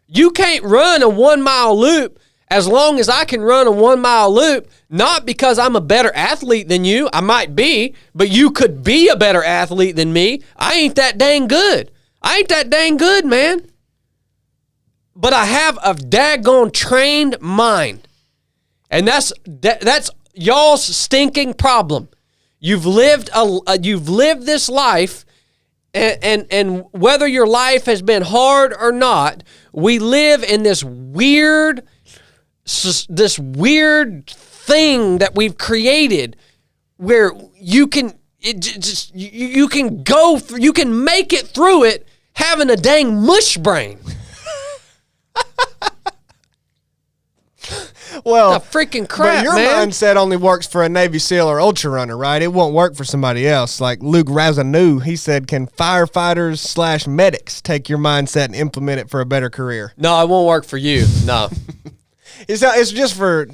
You can't run a 1 mile loop as long as I can run a 1 mile loop, not because I'm a better athlete than you. I might be, but you could be a better athlete than me. I ain't that dang good. Man. But I have a daggone trained mind. And that's y'all's stinking problem. You've lived this life, and whether your life has been hard or not, we live in this weird thing that we've created where you can make it through it having a dang mush brain. Well, the freaking crap, but your man. mindset only works for a Navy SEAL or ultra runner, right? It won't work for somebody else. Like Luke Razanu, he said, can firefighters / medics take your mindset and implement it for a better career? No, it won't work for you. No. It's just for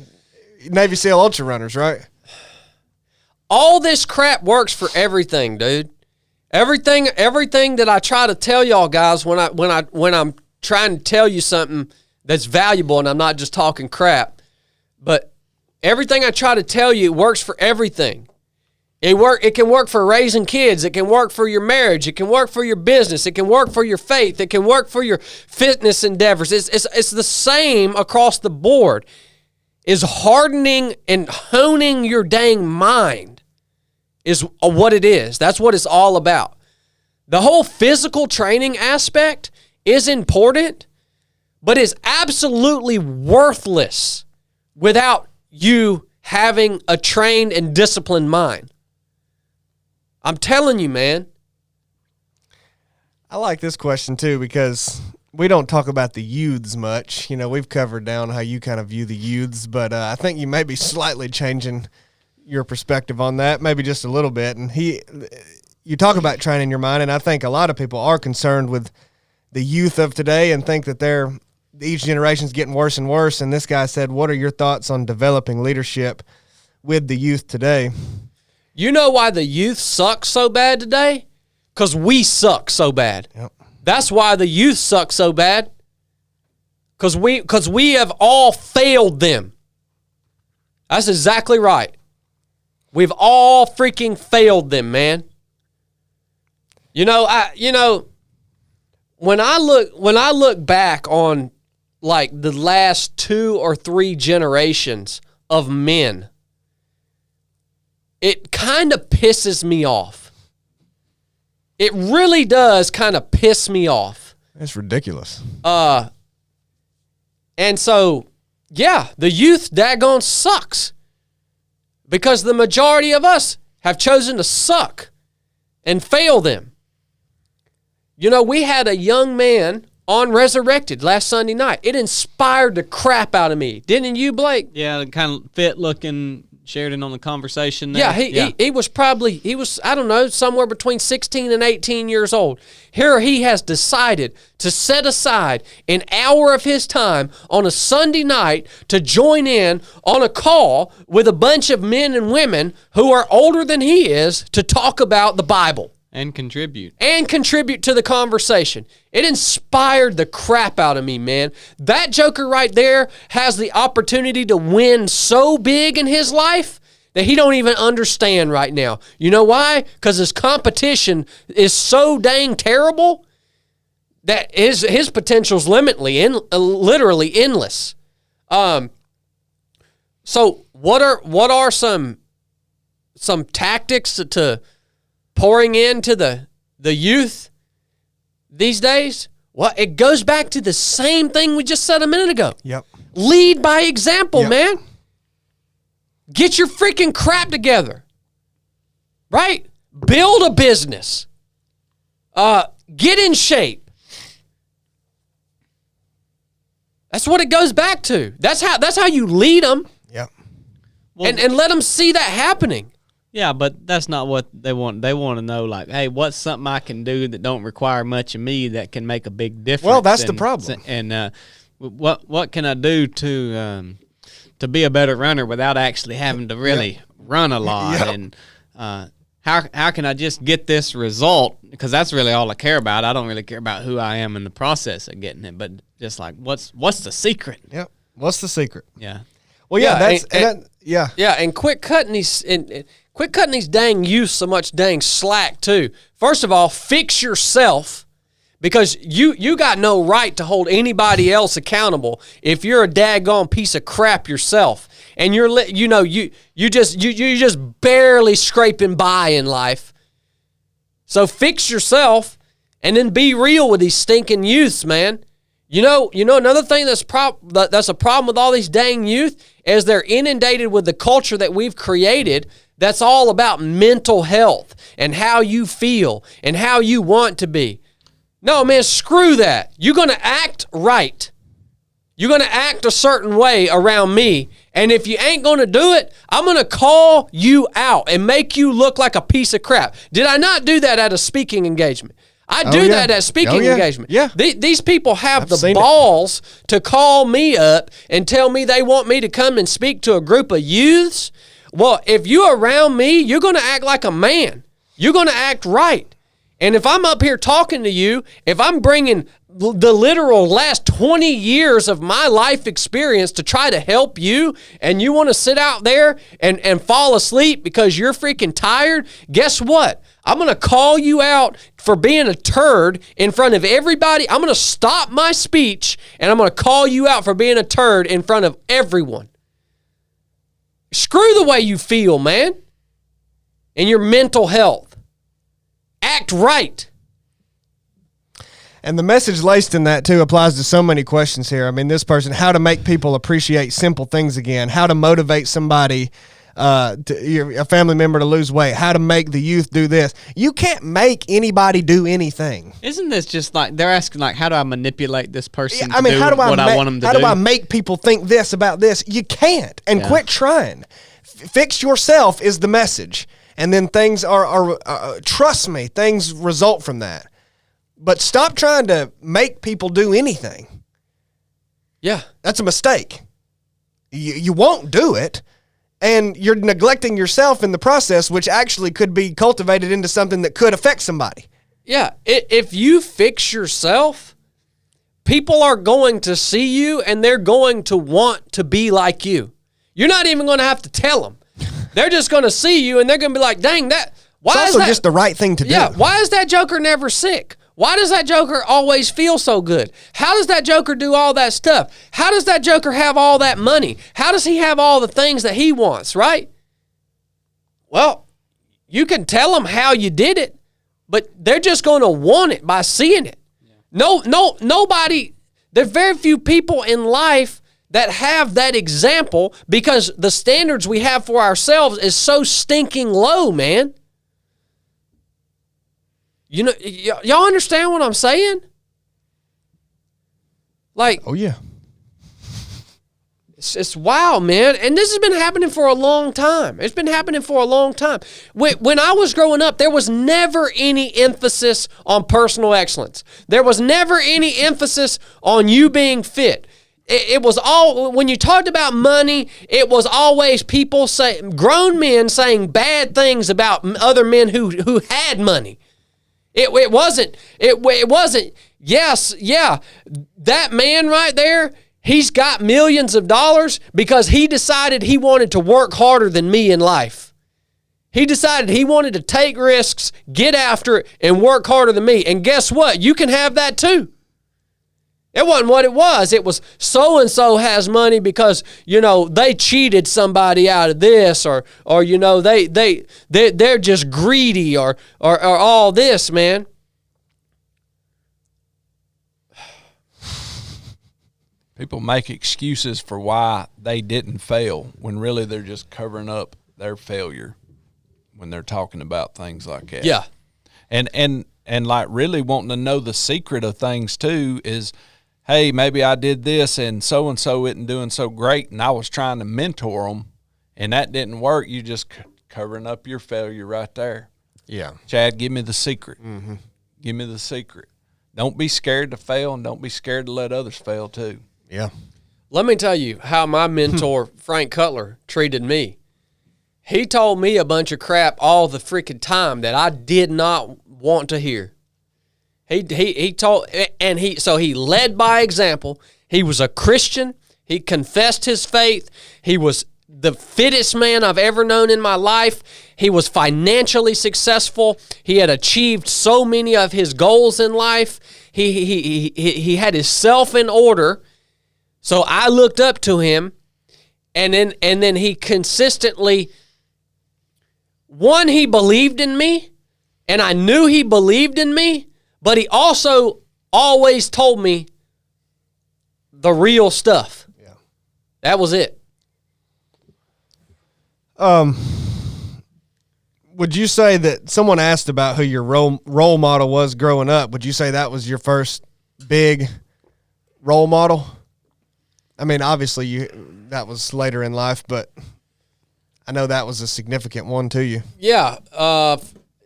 Navy SEAL ultra runners, right? All this crap works for everything, dude. Everything that I try to tell y'all guys when I'm trying to tell you something that's valuable, and I'm not just talking crap, but everything I try to tell you works for everything. It can work for raising kids. It can work for your marriage. It can work for your business. It can work for your faith. It can work for your fitness endeavors. It's the same across the board. Is hardening and honing your dang mind is what it is. That's what it's all about. The whole physical training aspect is important, but is absolutely worthless without you having a trained and disciplined mind. I'm telling you, man. I like this question too because we don't talk about the youths much. You know, we've covered down how you kind of view the youths, but I think you may be slightly changing your perspective on that, maybe just a little bit. And you talk about training your mind, and I think a lot of people are concerned with the youth of today and think that each generation's getting worse and worse. And this guy said, what are your thoughts on developing leadership with the youth today? You know why the youth suck so bad today? Because we suck so bad. Yep. That's why the youth suck so bad. Because we have all failed them. That's exactly right. We've all freaking failed them, man. When I look back on like the last 2 or 3 generations of men, it kind of pisses me off. It really does kind of piss me off. It's ridiculous. And so, yeah, the youth daggone sucks because the majority of us have chosen to suck and fail them. We had a young man on Resurrected last Sunday night. It inspired the crap out of me. Didn't you, Blake? Yeah, kind of fit looking Sheridan on the conversation there. Yeah, he was I don't know, somewhere between 16 and 18 years old. Here he has decided to set aside an hour of his time on a Sunday night to join in on a call with a bunch of men and women who are older than he is to talk about the Bible. And contribute to the conversation. It inspired the crap out of me, man. That joker right there has the opportunity to win so big in his life that he don't even understand right now. You know why? Because his competition is so dang terrible that his potential's literally endless. So what are some tactics to pouring into the youth these days? Well, it goes back to the same thing we just said a minute ago. Yep. Lead by example, Yep. man. Get your freaking crap together. Right? Build a business. Get in shape. That's what it goes back to. That's how you lead them. Yep. Well, and let them see that happening. Yeah, but that's not what they want. They want to know, like, hey, what's something I can do that don't require much of me that can make a big difference? Well, that's the problem. And what can I do to be a better runner without actually having to really run a lot? Yep. And how can I just get this result? Because that's really all I care about. I don't really care about who I am in the process of getting it, but just like what's the secret? Yep. What's the secret? Yeah. Well, yeah, and quit cutting these dang youth so much dang slack too. First of all, fix yourself, because you got no right to hold anybody else accountable if you're a daggone piece of crap yourself, and you're just barely scraping by in life. So fix yourself, and then be real with these stinking youths, man. Another thing that's a problem with all these dang youth is they're inundated with the culture that we've created that's all about mental health and how you feel and how you want to be. No, man, screw that. You're going to act right. You're going to act a certain way around me, and if you ain't going to do it, I'm going to call you out and make you look like a piece of crap. Did I not do that at a speaking engagement? I do that at speaking engagement. Yeah. These people have I've seen balls to call me up and tell me they want me to come and speak to a group of youths. Well, if you're around me, you're going to act like a man. You're going to act right. And if I'm up here talking to you, if I'm bringing the literal last 20 years of my life experience to try to help you, and you want to sit out there and fall asleep because you're freaking tired, guess what? I'm going to call you out for being a turd in front of everybody. I'm going to stop my speech, and I'm going to call you out for being a turd in front of everyone. Screw the way you feel, man, and your mental health. Act right. And the message laced in that, too, applies to so many questions here. I mean, this person, how to make people appreciate simple things again, how to motivate somebody, a family member to lose weight, how to make the youth do this. You can't make anybody do anything. Isn't this just like, they're asking, like, how do I manipulate this person I mean, to how do do I what I want them to do? How do I make people think this about this? You can't. And quit trying. Fix yourself is the message. And then things are trust me, things result from that. But stop trying to make people do anything. Yeah. That's a mistake. You won't do it, and you're neglecting yourself in the process, which actually could be cultivated into something that could affect somebody. Yeah. If you fix yourself, people are going to see you, and they're going to want to be like you. You're not even going to have to tell them. They're just going to see you, and they're going to be like, dang, It's also just the right thing to do. Yeah, why is that joker never sick? Why does that joker always feel so good? How does that joker do all that stuff? How does that joker have all that money? How does he have all the things that he wants, right? Well, you can tell them how you did it, but they're just going to want it by seeing it. Nobody, there's very few people in life that have that example because the standards we have for ourselves is so stinking low, man. You know, y'all understand what I'm saying? Like, oh yeah, it's wild, man. And this has been happening for a long time. It's been happening for a long time. When I was growing up, there was never any emphasis on personal excellence. There was never any emphasis on you being fit. It was all, when you talked about money, it was always people grown men saying bad things about other men who had money. It wasn't, yes, yeah, that man right there, he's got millions of dollars because he decided he wanted to work harder than me in life. He decided he wanted to take risks, get after it, and work harder than me. And guess what? You can have that too. It wasn't what it was. It was so-and-so has money because, you know, they cheated somebody out of this or you know, they're just greedy or all this, man. People make excuses for why they didn't fail when really they're just covering up their failure when they're talking about things like that. Yeah. And like really wanting to know the secret of things too is, hey, maybe I did this and so isn't doing so great, and I was trying to mentor them, and that didn't work. You just covering up your failure right there. Yeah. Chad, give me the secret. Mm-hmm. Give me the secret. Don't be scared to fail, and don't be scared to let others fail too. Yeah. Let me tell you how my mentor, Frank Cutler, treated me. He told me a bunch of crap all the freaking time that I did not want to hear. He told, and he led by example. He was a Christian. He confessed his faith. He was the fittest man I've ever known in my life. He was financially successful. He had achieved so many of his goals in life. He had his self in order. So I looked up to him, and then he consistently, one, he believed in me, and I knew he believed in me. But he also always told me the real stuff. Yeah. That was it. Would you say that someone asked about who your role model was growing up? Would you say that was your first big role model? I mean, obviously that was later in life, but I know that was a significant one to you. Yeah.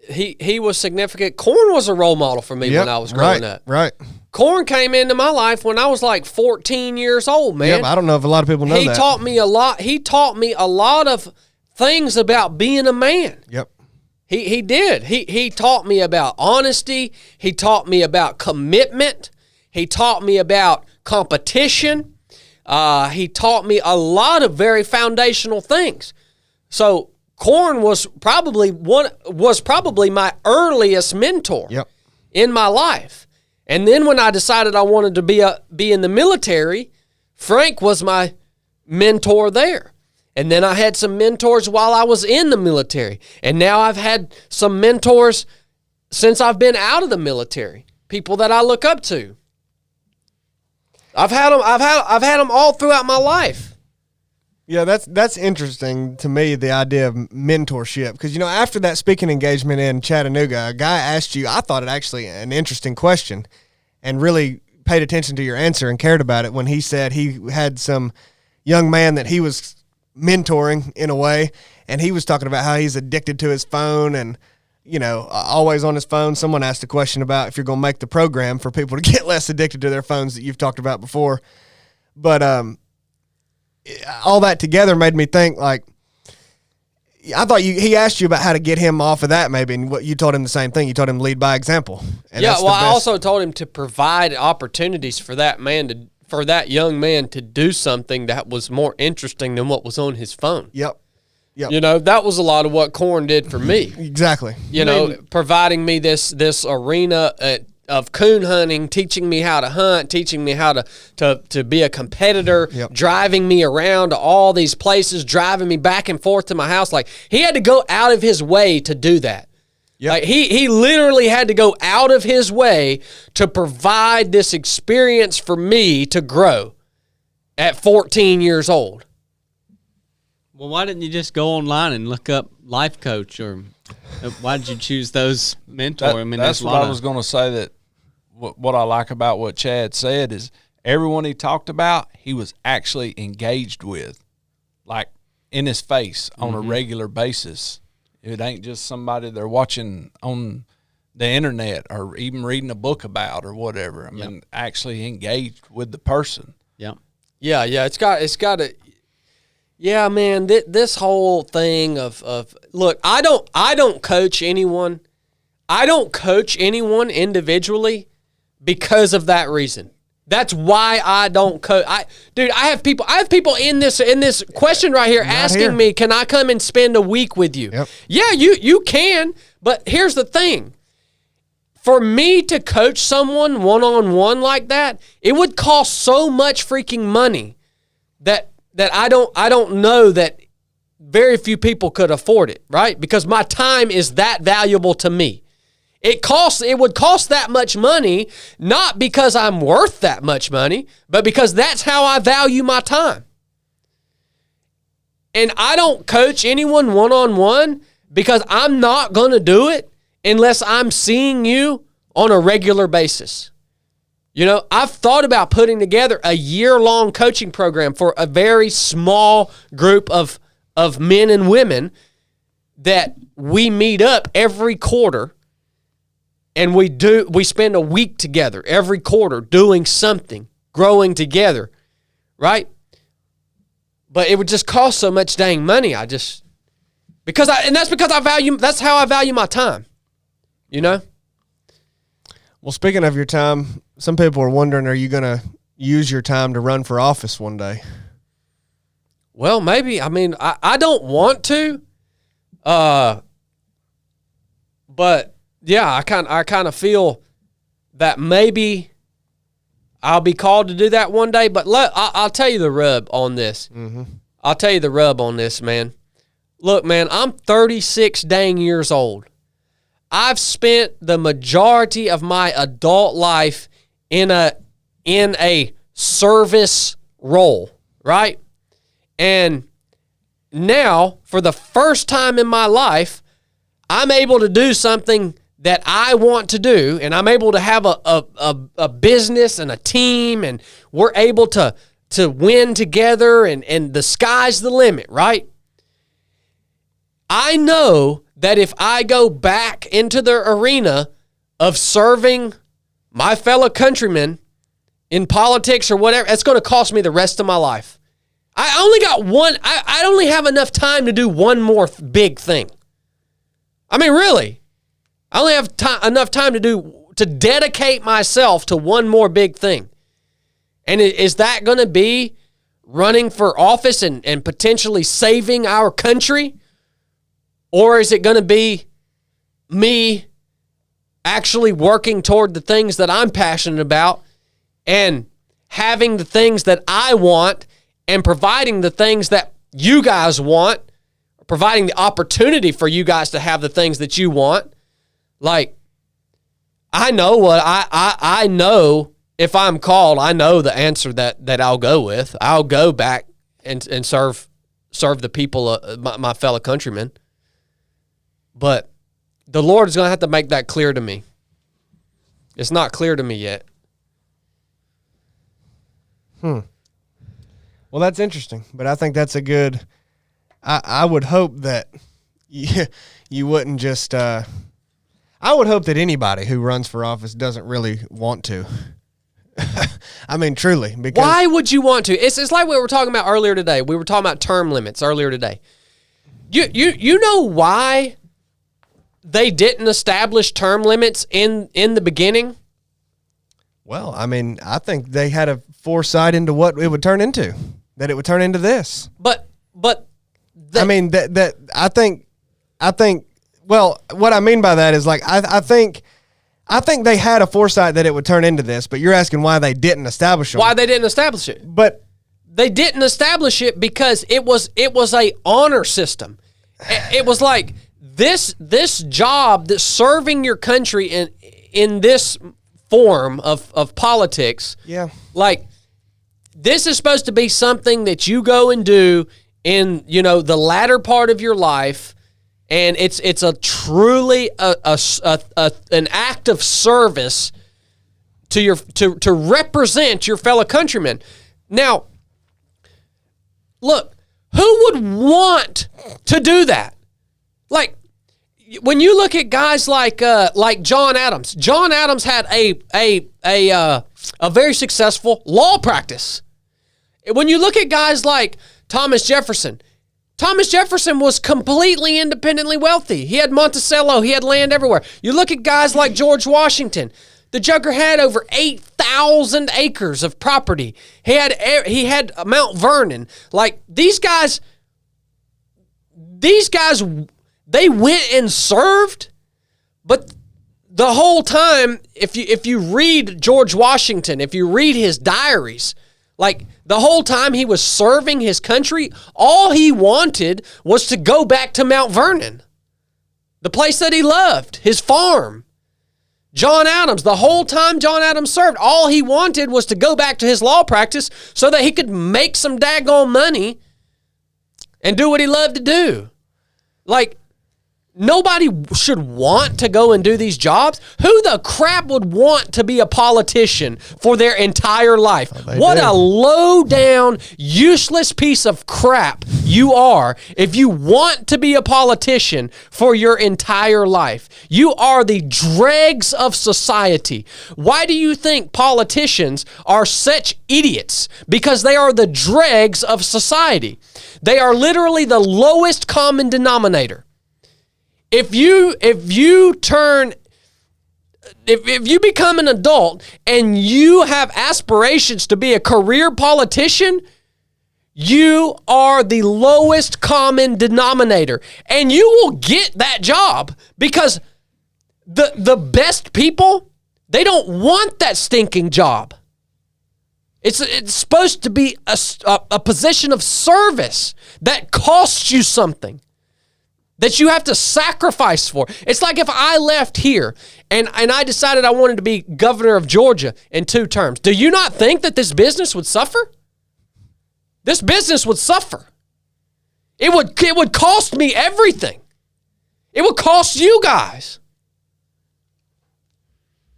He was significant. Corn was a role model for me when I was growing up. Right. Corn came into my life when I was like 14 years old, man. Yep, I don't know if a lot of people know that. He taught me a lot. He taught me a lot of things about being a man. Yep. He did. He taught me about honesty. He taught me about commitment. He taught me about competition. He taught me a lot of very foundational things. So Corn was probably my earliest mentor in my life. And then when I decided I wanted to be in the military, Frank was my mentor there. And then I had some mentors while I was in the military. And now I've had some mentors since I've been out of the military, people that I look up to. I've had them all throughout my life. Yeah, that's interesting to me, the idea of mentorship. Because, you know, after that speaking engagement in Chattanooga, a guy asked you, I thought it actually an interesting question and really paid attention to your answer and cared about it when he said he had some young man that he was mentoring in a way, and he was talking about how he's addicted to his phone and, you know, always on his phone. Someone asked a question about if you're going to make the program for people to get less addicted to their phones that you've talked about before. But, all that together made me think, like, I thought he asked you about how to get him off of that maybe, and what you told him the same thing. You told him lead by example. And yeah, well, I also told him to provide opportunities for that young man to do something that was more interesting than what was on his phone. Yep. Yep. You know, that was a lot of what Corn did for me. Exactly. You know, providing me this arena of coon hunting, teaching me how to hunt, teaching me how to be a competitor, driving me around to all these places, driving me back and forth to my house. Like, he had to go out of his way to do that. Yep. Like, he literally had to go out of his way to provide this experience for me to grow at 14 years old. Well, why didn't you just go online and look up life coach, or why did you choose those mentors? That's what I was going to say. That what I like about what Chad said is everyone he talked about, he was actually engaged with, like in his face on a regular basis. It ain't just somebody they're watching on the internet or even reading a book about or whatever. I mean, actually engaged with the person. Yeah. Yeah. It's got to. Yeah, man, this whole thing of look, I don't coach anyone. I don't coach anyone individually because of that reason. That's why I don't coach. I have people in this question right here asking me, can I come and spend a week with you? Yep. Yeah, you can, but here's the thing. For me to coach someone one-on-one like that, it would cost so much freaking money that I don't know that very few people could afford it, right? Because my time is that valuable to me. It would cost that much money, not because I'm worth that much money, but because that's how I value my time. And I don't coach anyone one-on-one because I'm not going to do it unless I'm seeing you on a regular basis. You know, I've thought about putting together a year-long coaching program for a very small group of men and women that we meet up every quarter, and we spend a week together every quarter doing something, growing together, right? But it would just cost so much dang money. That's because that's how I value my time, you know? Well, speaking of your time, some people are wondering, are you going to use your time to run for office one day? Well, maybe. I mean, I don't want to, but yeah, I kind of feel that maybe I'll be called to do that one day. But I'll tell you the rub on this. Mm-hmm. I'll tell you the rub on this, man. Look, man, I'm 36 dang years old. I've spent the majority of my adult life in a service role, right? And now, for the first time in my life, I'm able to do something that I want to do, and I'm able to have a business and a team, and we're able to win together, and the sky's the limit, right? I know that if I go back into the arena of serving my fellow countrymen in politics or whatever, it's going to cost me the rest of my life. I only got one. I only have enough time to do one more big thing. I mean, really, I only have enough time to dedicate myself to one more big thing. And is that going to be running for office and potentially saving our country? Or is it going to be me actually working toward the things that I'm passionate about and having the things that I want and providing the things that you guys want, providing the opportunity for you guys to have the things that you want? Like, I know what I know. If I'm called, I know the answer that I'll go with. I'll go back and serve the people, my fellow countrymen. But the Lord is going to have to make that clear to me. It's not clear to me yet. Well, that's interesting, but I think that's a good. I would hope that you wouldn't just. I would hope that anybody who runs for office doesn't really want to. I mean, truly. Because why would you want to? It's like we were talking about earlier today. We were talking about term limits earlier today. You know why they didn't establish term limits in the beginning? Well, I mean, I think they had a foresight into what it would turn into, that it would turn into this. But I mean that I think. Well, what I mean by that is like I think they had a foresight that it would turn into this, but you're asking why they didn't establish it. Why they didn't establish it? But they didn't establish it because it was a honor system. It was like this job, that serving your country in this form of politics. Yeah. Like, this is supposed to be something that you go and do in, the latter part of your life, and it's a truly an act of service to represent your fellow countrymen. Now, look, who would want to do that? Like, when you look at guys like John Adams. John Adams had a very successful law practice. When you look at guys like Thomas Jefferson was completely independently wealthy. He had Monticello. He had land everywhere. You look at guys like George Washington. The Joker had over 8,000 acres of property. He had Mount Vernon. Like, these guys, they went and served, but the whole time, if you read George Washington, if you read his diaries, like, the whole time he was serving his country, all he wanted was to go back to Mount Vernon, the place that he loved, his farm. John Adams, the whole time John Adams served, all he wanted was to go back to his law practice so that he could make some daggone money and do what he loved to do. Like, nobody should want to go and do these jobs. Who the crap would want to be a politician for their entire life? What a low-down, useless piece of crap you are if you want to be a politician for your entire life. You are the dregs of society. Why do you think politicians are such idiots? Because they are the dregs of society. They are literally the lowest common denominator. If you become an adult and you have aspirations to be a career politician, you are the lowest common denominator, and you will get that job because the best people, they don't want that stinking job. It's supposed to be a position of service that costs you something, that you have to sacrifice for. It's like if I left here and I decided I wanted to be governor of Georgia in 2 terms. Do you not think that this business would suffer? This business would suffer. It would cost me everything. It would cost you guys.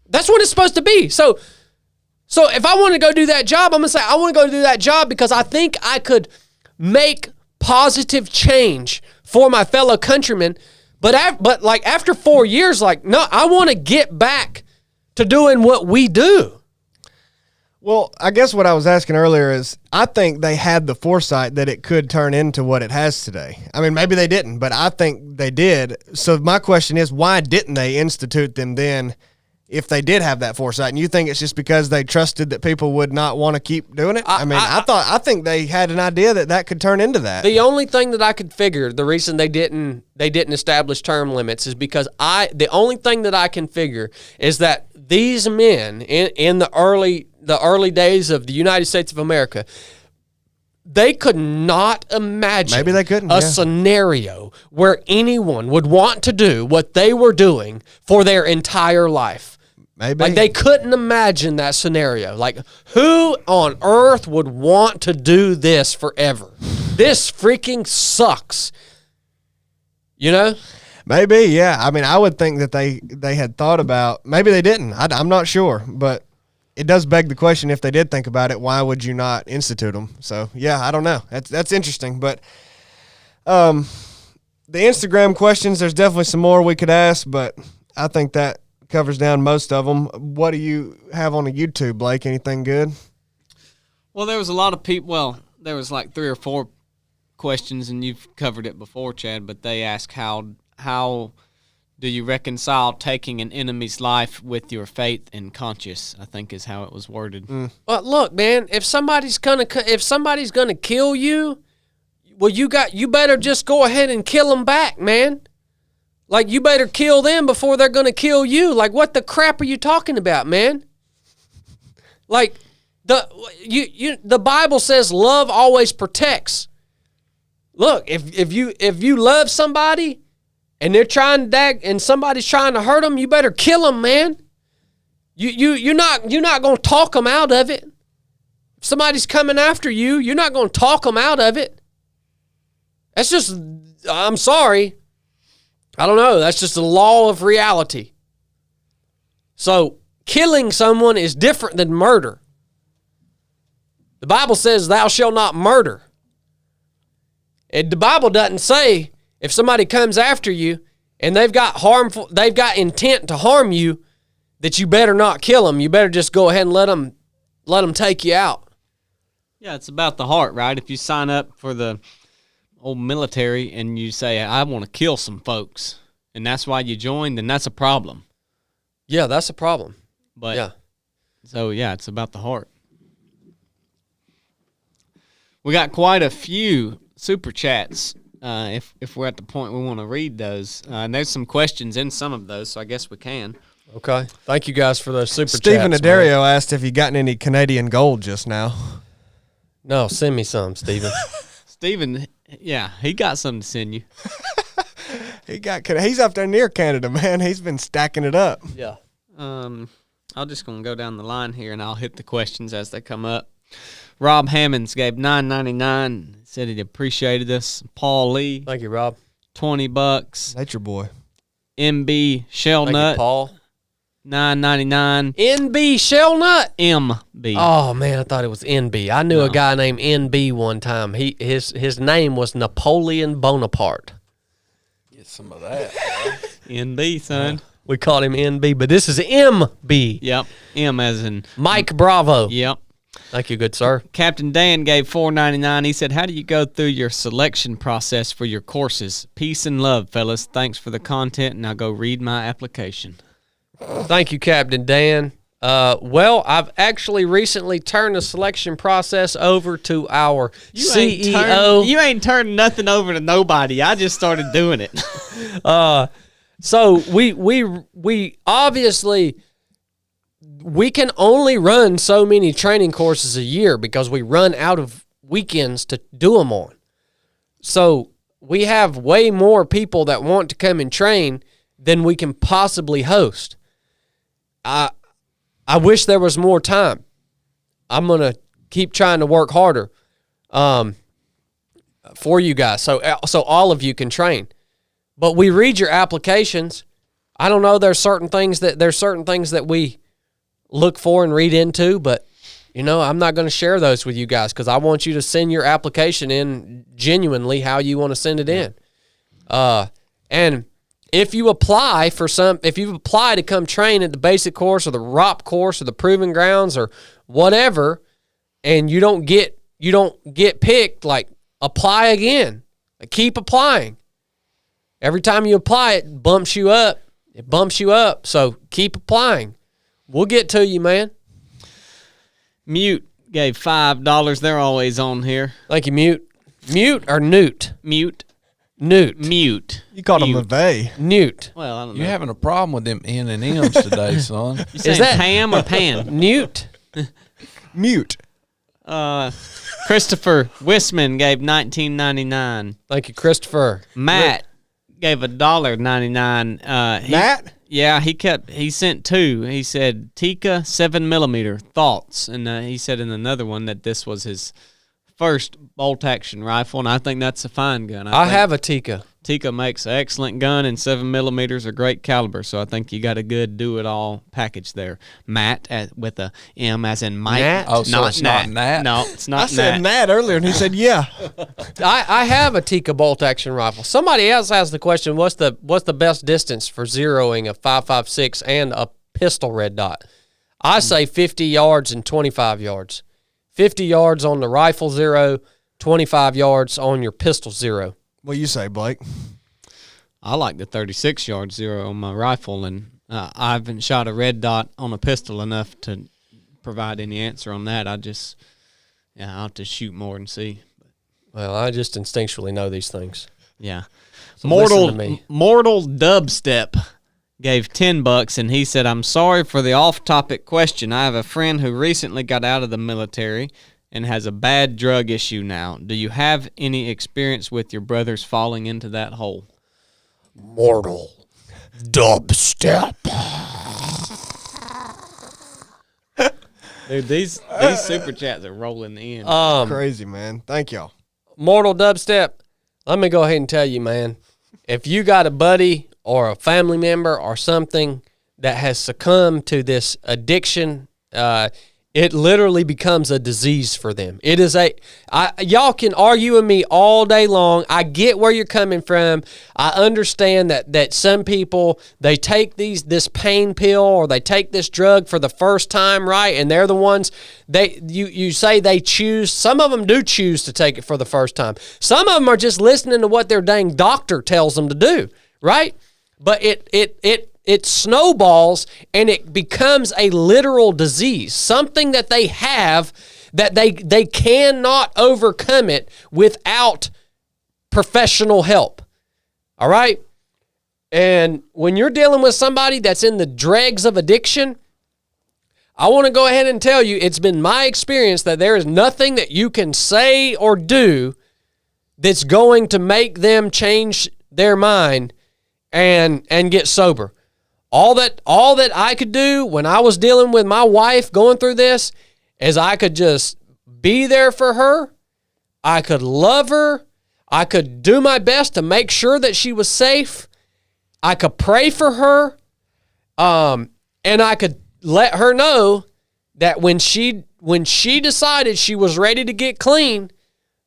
That's what it's supposed to be. So if I want to go do that job, I'm going to say I want to go do that job because I think I could make positive change for my fellow countrymen, but like after 4 years, like, no, I want to get back to doing what we do. Well, I guess what I was asking earlier is I think they had the foresight that it could turn into what it has today. I mean, maybe they didn't, but I think they did. So my question is, why didn't they institute them then if they did have that foresight? And you think it's just because they trusted that people would not want to keep doing it? I think they had an idea that could turn into that. The only thing that I could figure, the reason they didn't establish term limits is because the only thing that I can figure is that these men in the early days of the United States of America, they could not imagine maybe they couldn't, a scenario where anyone would want to do what they were doing for their entire life. Maybe. Like, they couldn't imagine that scenario. Like, who on earth would want to do this forever? This freaking sucks. You know? Maybe, yeah. I mean, I would think that they had thought about, maybe they didn't. I'm not sure, but it does beg the question, if they did think about it, why would you not institute them? So, yeah, I don't know. That's interesting. But the Instagram questions, there's definitely some more we could ask, but I think that covers down most of them. What do you have on the YouTube, Blake? Anything good? Well, there was a lot of people. Well, there was like 3 or 4 questions, and you've covered it before, Chad, but they ask how do you reconcile taking an enemy's life with your faith and conscience, I think is how it was worded. Well, look, man, if somebody's gonna kill you, well, you better just go ahead and kill them back, man. Like, you better kill them before they're going to kill you. Like, what the crap are you talking about, man? Like, the Bible says love always protects. Look, if you love somebody and they're trying to and somebody's trying to hurt them, you better kill them, man. You're not going to talk them out of it. If somebody's coming after you, you're not going to talk them out of it. That's just, I'm sorry. I don't know. That's just the law of reality. So killing someone is different than murder. The Bible says thou shalt not murder. The Bible doesn't say if somebody comes after you and they've got intent to harm you, that you better not kill them. You better just go ahead and let them take you out. Yeah, it's about the heart, right? If you sign up for the old military and you say, I want to kill some folks, and that's why you joined, then that's a problem. Yeah, that's a problem. But yeah. So, yeah, it's about the heart. We got quite a few super chats. If we're at the point we want to read those, and there's some questions in some of those, so I guess we can. Okay. Thank you guys for those super Stephen chats. Adario asked if you gotten any Canadian gold just now. No, send me some, Stephen. Stephen, yeah, he got something to send you. He's up there near Canada, man. He's been stacking it up. Yeah. I'm just gonna go down the line here, and I'll hit the questions as they come up. Rob Hammonds gave $9.99. Said he appreciated us. Paul Lee, Thank you, Rob. $20. That's your boy. MB Shell Thank Nut, you, Paul. $9.99. NB Shellnut. MB. Oh man, I thought it was NB. I knew a guy named NB one time. His name was Napoleon Bonaparte. Get some of that. NB, son. We called him NB, but this is MB. Yep. M as in Mike Bravo. Yep. Thank you, good sir. Captain Dan gave $4.99. He said, how do you go through your selection process for your courses? Peace and love, fellas. Thanks for the content. Now go read my application. Thank you, Captain Dan. Well, I've actually recently turned the selection process over to our CEO. You ain't turned nothing over to nobody. I just started doing it. So we obviously, we can only run so many training courses a year because we run out of weekends to do them on. So we have way more people that want to come and train than we can possibly host. I wish there was more time. I'm going to keep trying to work harder for you guys so all of you can train. But we read your applications. I don't know, there's certain things that we look for and read into, but I'm not going to share those with you guys because I want you to send your application in genuinely how you want to send it in. And if you apply to come train at the basic course or the ROP course or the Proving Grounds or whatever, and you don't get picked, like, apply again. Like, keep applying. Every time you apply, it bumps you up. So keep applying. We'll get to you, man. Mute gave $5. They're always on here. Thank you, Mute. Mute or Newt? Mute. Newt. Mute. You called him Mute. LeVay. Newt. Well, I don't know. You're having a problem with them N and M's today, son. You saying that- Pam or Pan? Newt. Mute. Christopher Wisman gave $19.99. Thank you, Christopher. Matt gave $1.99. Matt? Yeah, he sent two. He said Tika 7mm thoughts, and he said in another one that this was his first bolt action rifle, and I think that's a fine gun. I have a Tika. Tika makes an excellent gun, and 7mm are great caliber, so I think you got a good do-it-all package there. Matt with a M as in Mike. Nat? Oh, so it's not Nat? No, it's not I said Nat earlier, and he said, yeah. I have a Tika bolt action rifle. Somebody else has the question, what's the best distance for zeroing a 5.56 and a pistol red dot? I say 50 yards and 25 yards. 50 yards on the rifle zero, 25 yards on your pistol zero. What you say, Blake? I like the 36-yard zero on my rifle, and I haven't shot a red dot on a pistol enough to provide any answer on that. I'll have to shoot more and see. Well, I just instinctually know these things. Yeah. So listen to me. Mortal Dubstep gave $10, and he said, I'm sorry for the off-topic question. I have a friend who recently got out of the military and has a bad drug issue now. Do you have any experience with your brothers falling into that hole? Mortal Dubstep. Dude, these super chats are rolling in. Crazy, man. Thank y'all. Mortal Dubstep, let me go ahead and tell you, man, if you got a buddy or a family member or something that has succumbed to this addiction, it literally becomes a disease for them. It is y'all can argue with me all day long. I get where you're coming from. I understand that some people, they take this pain pill or they take this drug for the first time, right? And they're the ones, you say they choose. Some of them do choose to take it for the first time. Some of them are just listening to what their dang doctor tells them to do, right? But it snowballs and it becomes a literal disease, something that they have that they cannot overcome it without professional help. All right? And when you're dealing with somebody that's in the dregs of addiction, I want to go ahead and tell you, it's been my experience that there is nothing that you can say or do that's going to make them change their mind and get sober. All that I could do when I was dealing with my wife going through this is I could just be there for her. I could love her. I could do my best to make sure that she was safe. I could pray for her. And I could let her know that when she decided she was ready to get clean,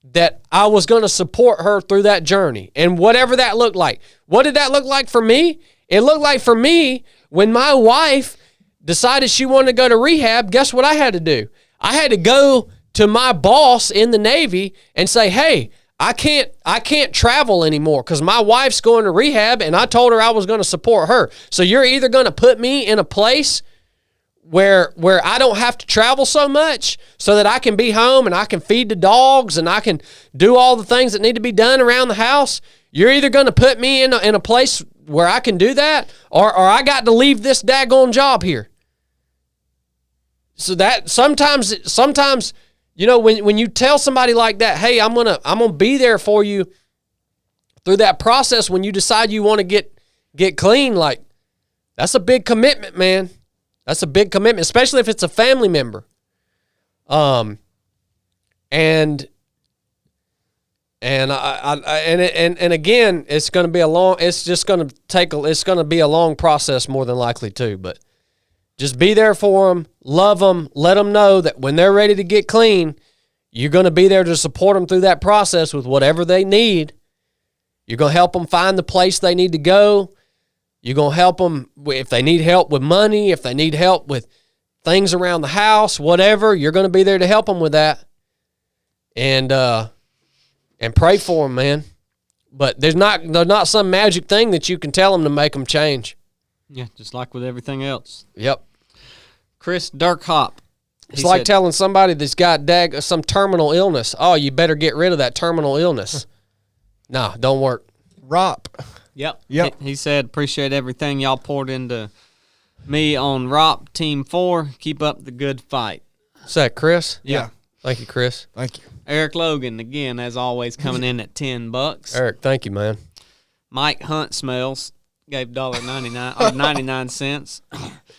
that I was going to support her through that journey. And whatever that looked like. What did that look like for me? It looked like for me, when my wife decided she wanted to go to rehab, guess what I had to do? I had to go to my boss in the Navy and say, hey, I can't travel anymore because my wife's going to rehab, and I told her I was going to support her. So you're either going to put me in a place where I don't have to travel so much so that I can be home and I can feed the dogs and I can do all the things that need to be done around the house. You're either going to put me in a place where I can do that, or I got to leave this daggone job here. So that sometimes, you know, when you tell somebody like that, hey, I'm gonna be there for you through that process when you decide you want to get clean, like, that's a big commitment, man. That's a big commitment, especially if it's a family member. And again, it's going to be a long process more than likely too, but just be there for them, love them, let them know that when they're ready to get clean, you're going to be there to support them through that process with whatever they need. You're going to help them find the place they need to go. You're going to help them if they need help with money, if they need help with things around the house, whatever, you're going to be there to help them with that. And pray for them, man. But there's not some magic thing that you can tell them to make them change. Yeah, just like with everything else. Yep. Chris Dirkhop. It's like telling somebody that's got some terminal illness, oh, you better get rid of that terminal illness. No, don't work. ROP. Yep. Yep. He said, appreciate everything y'all poured into me on ROP Team 4. Keep up the good fight. Is that Chris? Yeah. Thank you, Chris. Thank you. Eric Logan, again, as always, coming in at $10. Eric, thank you, man. Mike Hunt Smells gave $1.99 or 99 cents.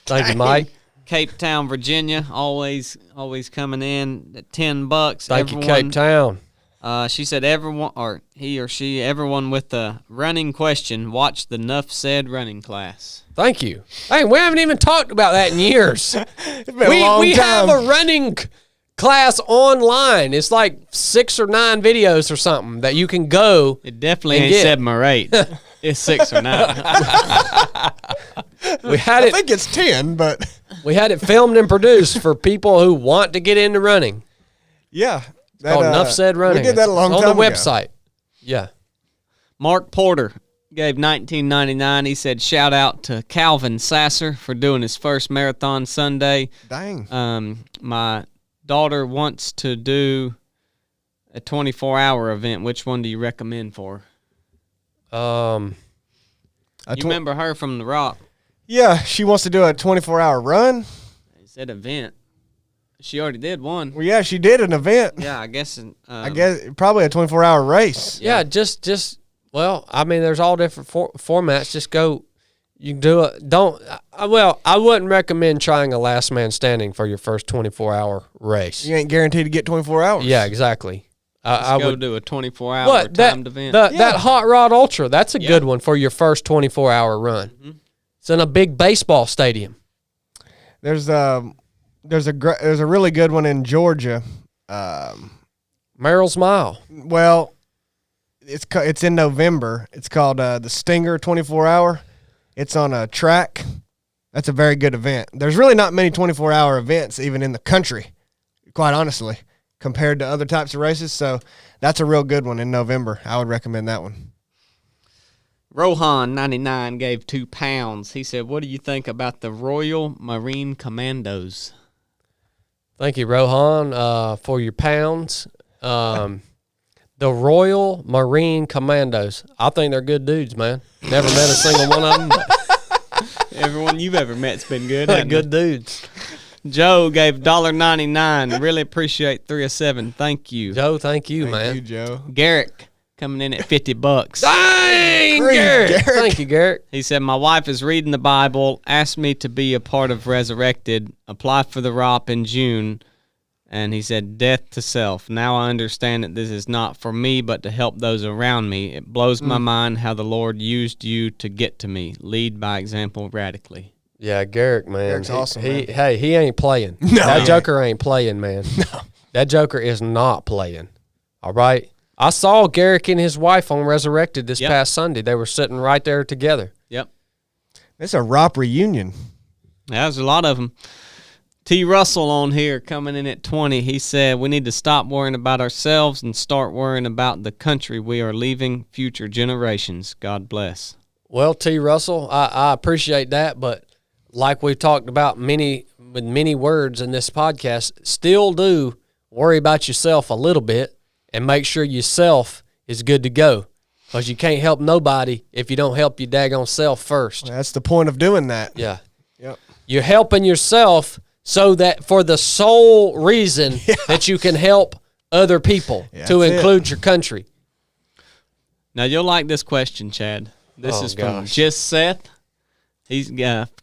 Thank you, Mike. Cape Town, Virginia, always coming in at $10. Thank you, Cape Town. She said everyone, or he or she, everyone with a running question, watch the NUFF Said running class. Thank you. Hey, we haven't even talked about that in years. It's been a long we time. have a running class online. It's like 6 or 9 videos or something that you can go. It definitely and ain't get. 7 or 8. It's 6 or 9. We had I it. think it's 10, but We had it filmed and produced for people who want to get into running. yeah. It's called NUFF Said Running. We did that a long It's time on the ago. website. Yeah. Mark Porter gave $19.99. He said, shout out to Calvin Sasser for doing his first marathon Sunday. Dang. My daughter wants to do a 24-hour event, which one do you recommend for? You remember her from The Rock? Yeah, she wants to do a 24-hour run. He said event. She already did one. Well, yeah, she did an event. Yeah, I guess. I guess probably a 24-hour race. Yeah, just well, I mean, there's all different formats. Just go. You can do it. I wouldn't recommend trying a last man standing for your first 24-hour race. You ain't guaranteed to get 24 hours. Yeah, exactly. I would do a 24-hour timed event. That Hot Rod Ultra, that's a good one for your first 24-hour run. Mm-hmm. It's in a big baseball stadium. There's a really good one in Georgia. Merrill's Mile. Well, it's in November. It's called the Stinger 24-hour. It's on a track. That's a very good event. There's really not many 24-hour events even in the country, quite honestly, compared to other types of races. So that's a real good one in November. I would recommend that one. Rohan 99 gave £2. He said, "What do you think about the Royal Marine Commandos?" Thank you, Rohan, for your pounds. The Royal Marine Commandos. I think they're good dudes, man. Never met a single one of them. Everyone you've ever met's been good. They're good dudes. Joe gave $1.99. Really appreciate 3 of 7. Thank you. Joe, thank you, man. Thank you, Joe. Garrick coming in at $50. Dang, Garrett. Thank you, Garrett. He said, "My wife is reading the Bible, asked me to be a part of Resurrected, apply for the ROP in June, and he said, death to self. Now I understand that this is not for me, but to help those around me. It blows my mind how the Lord used you to get to me. Lead by example radically." Yeah, Garrick, man. Garrick's awesome, man. He ain't playing. No. That Joker ain't playing, man. No. That Joker is not playing. All right? I saw Garrick and his wife on Resurrected this past Sunday. They were sitting right there together. Yep. It's a ROP reunion. Yeah, there's a lot of them. T. Russell on here coming in at 20. He said, "We need to stop worrying about ourselves and start worrying about the country we are leaving future generations. God bless." Well, T. Russell, I appreciate that, but like we've talked about with many words in this podcast, still do worry about yourself a little bit and make sure yourself is good to go, because you can't help nobody if you don't help your daggone self first. That's the point of doing that. Yeah. Yep. You're helping yourself so that for the sole reason that you can help other people, to include your country. Now, you'll like this question, Chad. This is from Just Seth. He's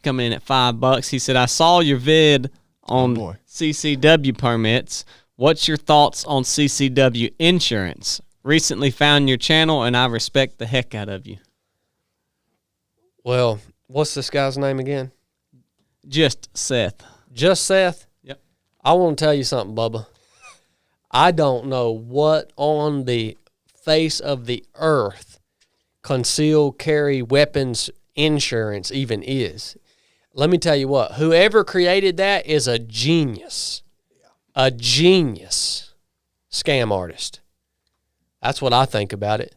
coming in at $5. He said, "I saw your vid on CCW permits. What's your thoughts on CCW insurance? Recently found your channel, and I respect the heck out of you." Well, what's this guy's name again? Just Seth. Just Seth? Yep. I want to tell you something, Bubba. I don't know what on the face of the earth concealed carry weapons insurance even is. Let me tell you what. Whoever created that is a genius. A genius scam artist. That's what I think about it.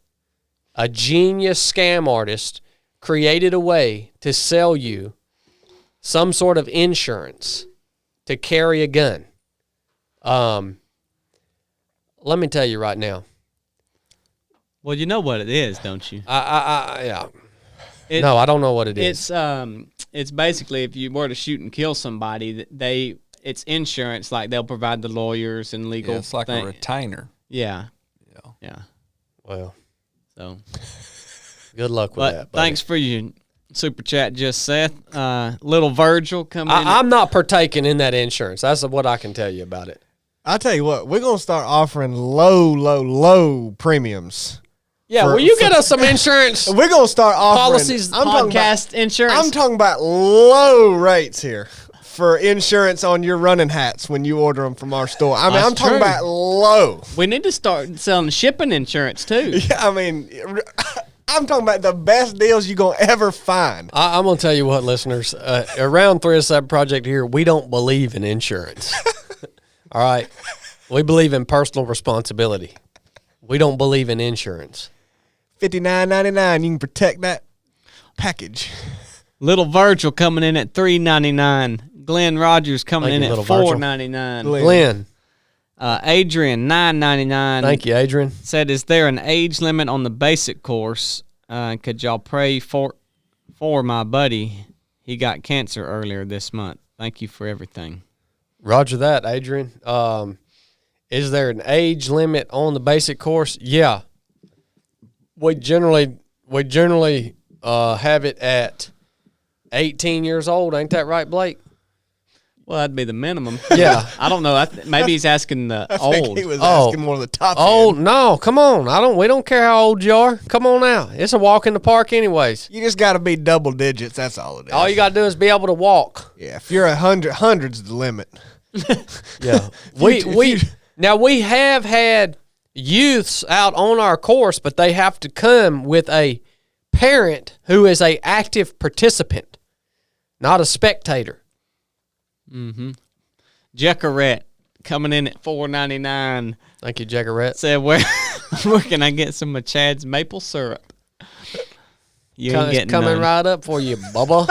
A genius scam artist created a way to sell you some sort of insurance to carry a gun. Let me tell you right now. Well, you know what it is, don't you? Yeah. No, I don't know what it is. It's basically if you were to shoot and kill somebody, it's insurance. Like they'll provide the lawyers and legal. Yeah, it's like a retainer. Yeah. Well, so good luck with that. Buddy. Thanks for your super chat, Just Seth. Little Virgil coming in. I'm not partaking in that insurance. That's what I can tell you about it. I'll tell you what, we're going to start offering low premiums. Yeah, will you get us some insurance? We're going to start offering policies, podcast insurance. I'm talking about low rates here for insurance on your running hats when you order them from our store. I mean, I'm talking about low. We need to start selling shipping insurance too. Yeah, I mean, I'm talking about the best deals you're going to ever find. I'm going to tell you what, listeners. Around 307 Project here, we don't believe in insurance. All right? We believe in personal responsibility. We don't believe in insurance. $59.99, you can protect that package. Little Virgil coming in at $3.99. Glenn Rogers coming in at $4.99. Glenn. Adrian, $9.99. Thank you, Adrian. Said, is there an age limit on the basic course? Could y'all pray for my buddy? He got cancer earlier this month. Thank you for everything. Roger that, Adrian. Is there an age limit on the basic course? Yeah. We generally have it at 18 years old. Ain't that right, Blake? Well, that'd be the minimum. Yeah. I don't know. Maybe he's asking the I think old. he was asking more of the top Old? end. No, come on. We don't care how old you are. Come on now. It's a walk in the park anyways. You just got to be double digits. That's all it is. All you got to do is be able to walk. Yeah, if you're 100, 100's the limit. Yeah. Now we have had youths out on our course, but they have to come with a parent who is a active participant, not a spectator. Mm-hmm. Jackarette coming in at $4.99. Thank you, Jackarette. Said, where can I get some of Chad's maple syrup? You ain't getting coming none. right up for you, Bubba.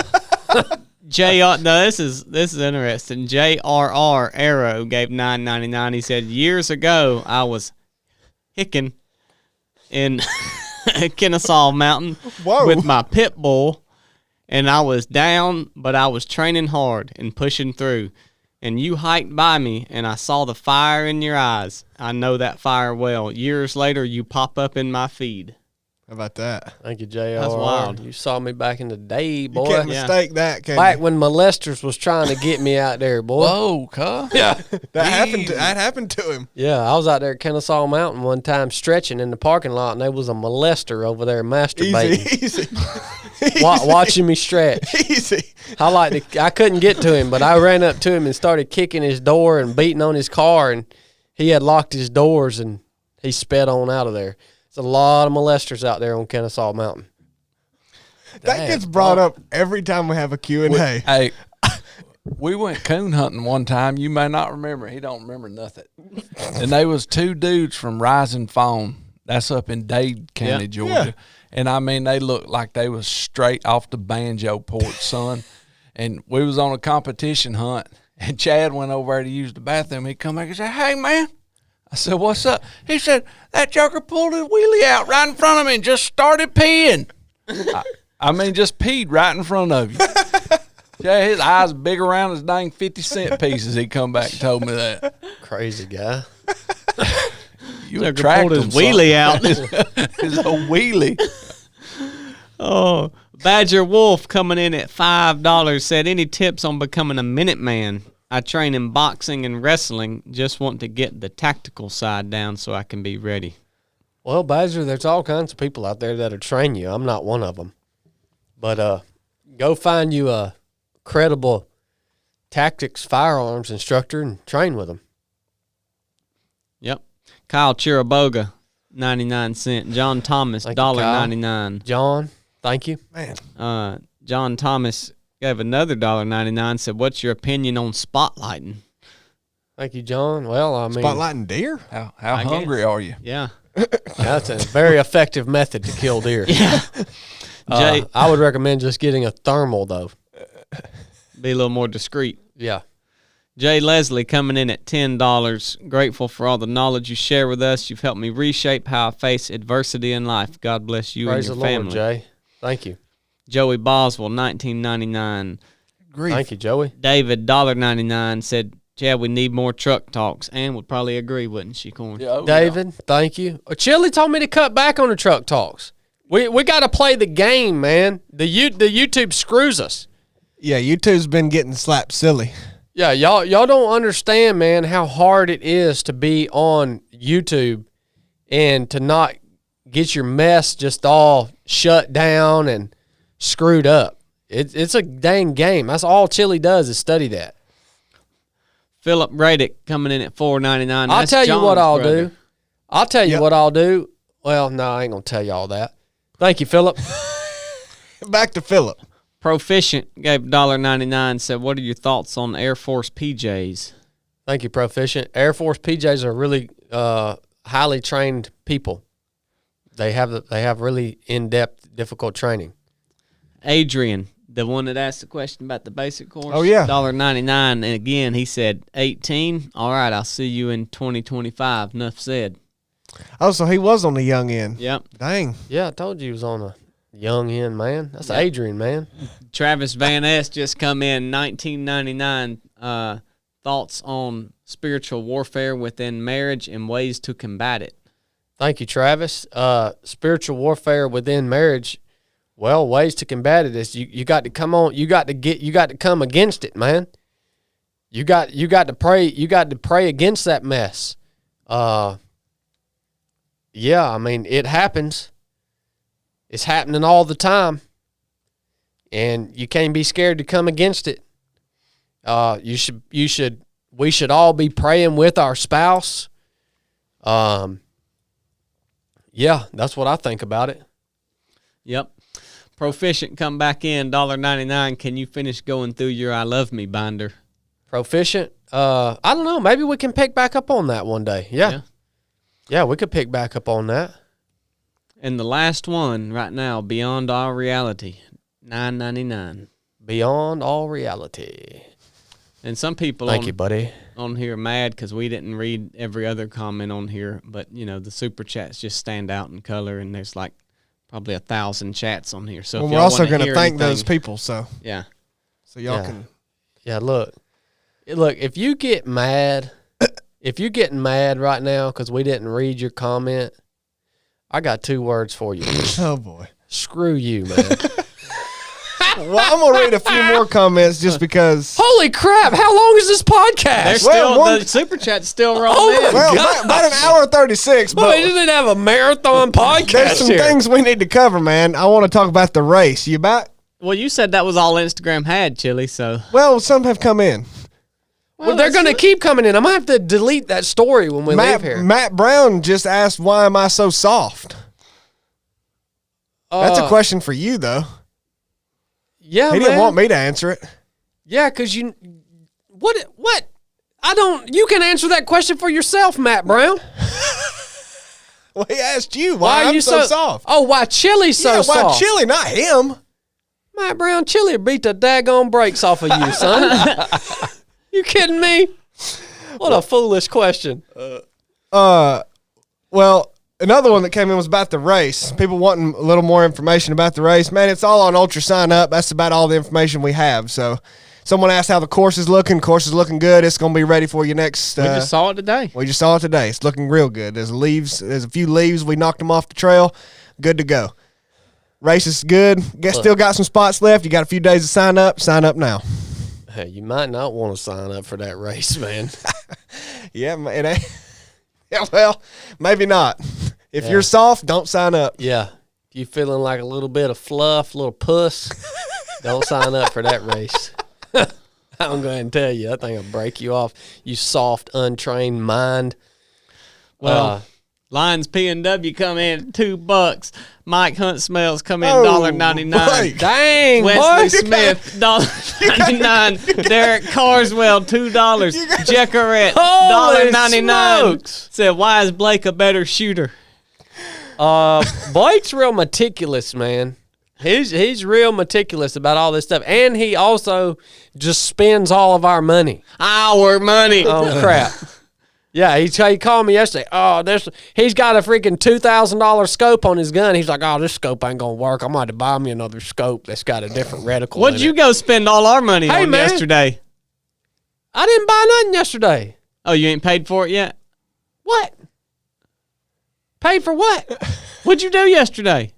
No, this is interesting. JRR Arrow gave $9.99. He said, years ago I was hicking in Kennesaw Mountain with my pit bull. And I was down, but I was training hard and pushing through. And you hiked by me, and I saw the fire in your eyes. I know that fire well. Years later, you pop up in my feed. How about that? Thank you, JR. That's wild. You saw me back in the day, boy. You can't mistake that, can Back you? when molesters was trying to get me out there, boy. Whoa, cuz. Yeah. That happened to him. Yeah, I was out there at Kennesaw Mountain one time stretching in the parking lot, and there was a molester over there masturbating, Easy. watching me stretch. Easy. I couldn't get to him, but I ran up to him and started kicking his door and beating on his car, and he had locked his doors, and he sped on out of there. There's a lot of molesters out there on Kennesaw Mountain. That gets brought up every time we have a Q&A. Hey, we went coon hunting one time. You may not remember. He don't remember nothing. And they was two dudes from Rising Fawn. That's up in Dade County, Georgia. Yeah. And, I mean, they looked like they was straight off the banjo porch, son. And we was on a competition hunt, and Chad went over there to use the bathroom. He come back and said, hey, man. I said, what's up? He said, that joker pulled his wheelie out right in front of me and just started peeing. I mean, just peed right in front of you. Yeah, his eyes big around as dang 50-cent pieces. He come back and told me that. Crazy guy. You attract pulled him, his wheelie out. His a wheelie. Oh, Badger Wolf coming in at $5 said, any tips on becoming a Minuteman? I train in boxing and wrestling. Just want to get the tactical side down so I can be ready. Well, Badger, there's all kinds of people out there that'll train you. I'm not one of them. But go find you a credible tactics firearms instructor and train with them. Yep. Kyle Chiraboga, 99 cents. John Thomas, Thank you, Kyle. $1.99. John, thank you. Man, John Thomas gave another $1.99, said, what's your opinion on spotlighting? Thank you, John. Well, I mean, spotlighting deer? How I hungry guess. are you? Yeah. that's a very effective method to kill deer. Yeah. Jay, I would recommend just getting a thermal, though. be a little more discreet. Yeah. Jay Leslie coming in at $10. Grateful for all the knowledge you share with us. You've helped me reshape how I face adversity in life. God bless you Praise and the your Lord, family. Jay. Thank you. Joey Boswell, $19.99. Grief. Thank you, Joey. David, $1.99, said, Chad, we need more truck talks. Ann would probably agree, wouldn't she, Corn? Yeah, oh, David, thank you. Chili told me to cut back on the truck talks. We got to play the game, man. The YouTube screws us. Yeah, YouTube's been getting slapped silly. Yeah, y'all don't understand, man, how hard it is to be on YouTube and to not get your mess just all shut down and screwed up. It's a dang game. That's all Chili does is study that. Philip Radick coming in at $4.99. I'll tell you what I'll do. I'll tell you Yep. what I'll do. Well, no, I ain't going to tell you all that. Thank you, Philip. Back to Philip. Proficient gave $1.99, said, what are your thoughts on Air Force PJs? Thank you, Proficient. Air Force PJs are really highly trained people. They have really in-depth, difficult training. Adrian, The one that asked the question about the basic course. Oh, yeah. $1.99. And again, he said 18. All right, I'll see you in 2025. Enough said. Oh, so he was on the young end. Yep. Dang. Yeah, I told you he was on a young end, man. That's Adrian, man. Travis Van S just come in 1999. Thoughts on spiritual warfare within marriage and ways to combat it. Thank you, Travis. Spiritual warfare within marriage. Well, ways to combat it is you got to come on. You got to come against it, man. You got to pray. You got to pray against that mess. Yeah, I mean, it happens. It's happening all the time, and you can't be scared to come against it. We should all be praying with our spouse. Yeah, that's what I think about it. Yep. Proficient come back in, $1.99. Can you finish going through your I Love Me binder? Proficient? I don't know. Maybe we can pick back up on that one day. Yeah, we could pick back up on that. And the last one right now, Beyond All Reality, $9.99. Beyond All Reality. And some people Thank you, buddy. on here are mad because we didn't read every other comment on here. But, you know, the super chats just stand out in color, and there's like probably 1,000 chats on here. So Well, if we're y'all also wanna going to hear thank anything- those people, so Yeah. y'all Yeah. can. Yeah, look, if you get mad, if you're getting mad right now because we didn't read your comment, I got 2 words for you. Oh boy. Screw you, man. Well, I'm gonna read a few more comments just because. Holy crap! How long is this podcast? There's Well, still the super chat's still rolling Oh, in. Well, about an hour 36, Boy, but we didn't have a marathon podcast there's some here. things we need to cover, man. I want to talk about the race. You about? Well, you said that was all Instagram had, Chili, so. Well, some have come in. Well, they're going to keep coming in. I'm going to have to delete that story when we leave here. Matt Brown just asked, "Why am I so soft?" That's a question for you, though. Yeah, He didn't want me to answer it. Yeah, because you... What? I don't... You can answer that question for yourself, Matt Brown. Well, he asked you why, are I'm you so soft. Oh, why Chili's so Yeah, why soft? Chili, not him. Matt Brown, Chili beat the daggone brakes off of you, son. You kidding me? What a foolish question. Well, another one that came in was about the race. People wanting a little more information about the race. Man, it's all on Ultra Sign Up. That's about all the information we have. So, someone asked how the course is looking. Course is looking good. It's going to be ready for you next. We just saw it today. We just saw it today. It's looking real good. There's a few leaves. We knocked them off the trail. Good to go. Race is good. Still got some spots left. You got a few days to sign up. Sign up now. Hey, you might not want to sign up for that race, man. Yeah, it ain't. Yeah, well, maybe not. If you're soft, don't sign up. Yeah. If you feeling like a little bit of fluff, little puss, don't sign up for that race. I'm going to tell you, that thing will break you off, you soft, untrained mind. Well, Lions P&W come in at $2. Mike Hunt Smells come in Oh, $1.99. boy. Dang, Wesley boy. Smith, $1.99. Derek Carswell, $2. Jackarette, Holy $1.99. smokes. Said, why is Blake a better shooter? Blake's real meticulous, man. He's real meticulous about all this stuff. And he also just spends all of our money. Our money. Oh, crap. Yeah, he called me yesterday. He's got a freaking $2,000 scope on his gun. He's like, this scope ain't going to work. I'm going to buy me another scope that's got a different reticle. What'd in you it. go spend all our money Hey, on man. yesterday? I didn't buy nothing yesterday. Oh, you ain't paid for it yet? What? Paid for what? What'd you do yesterday?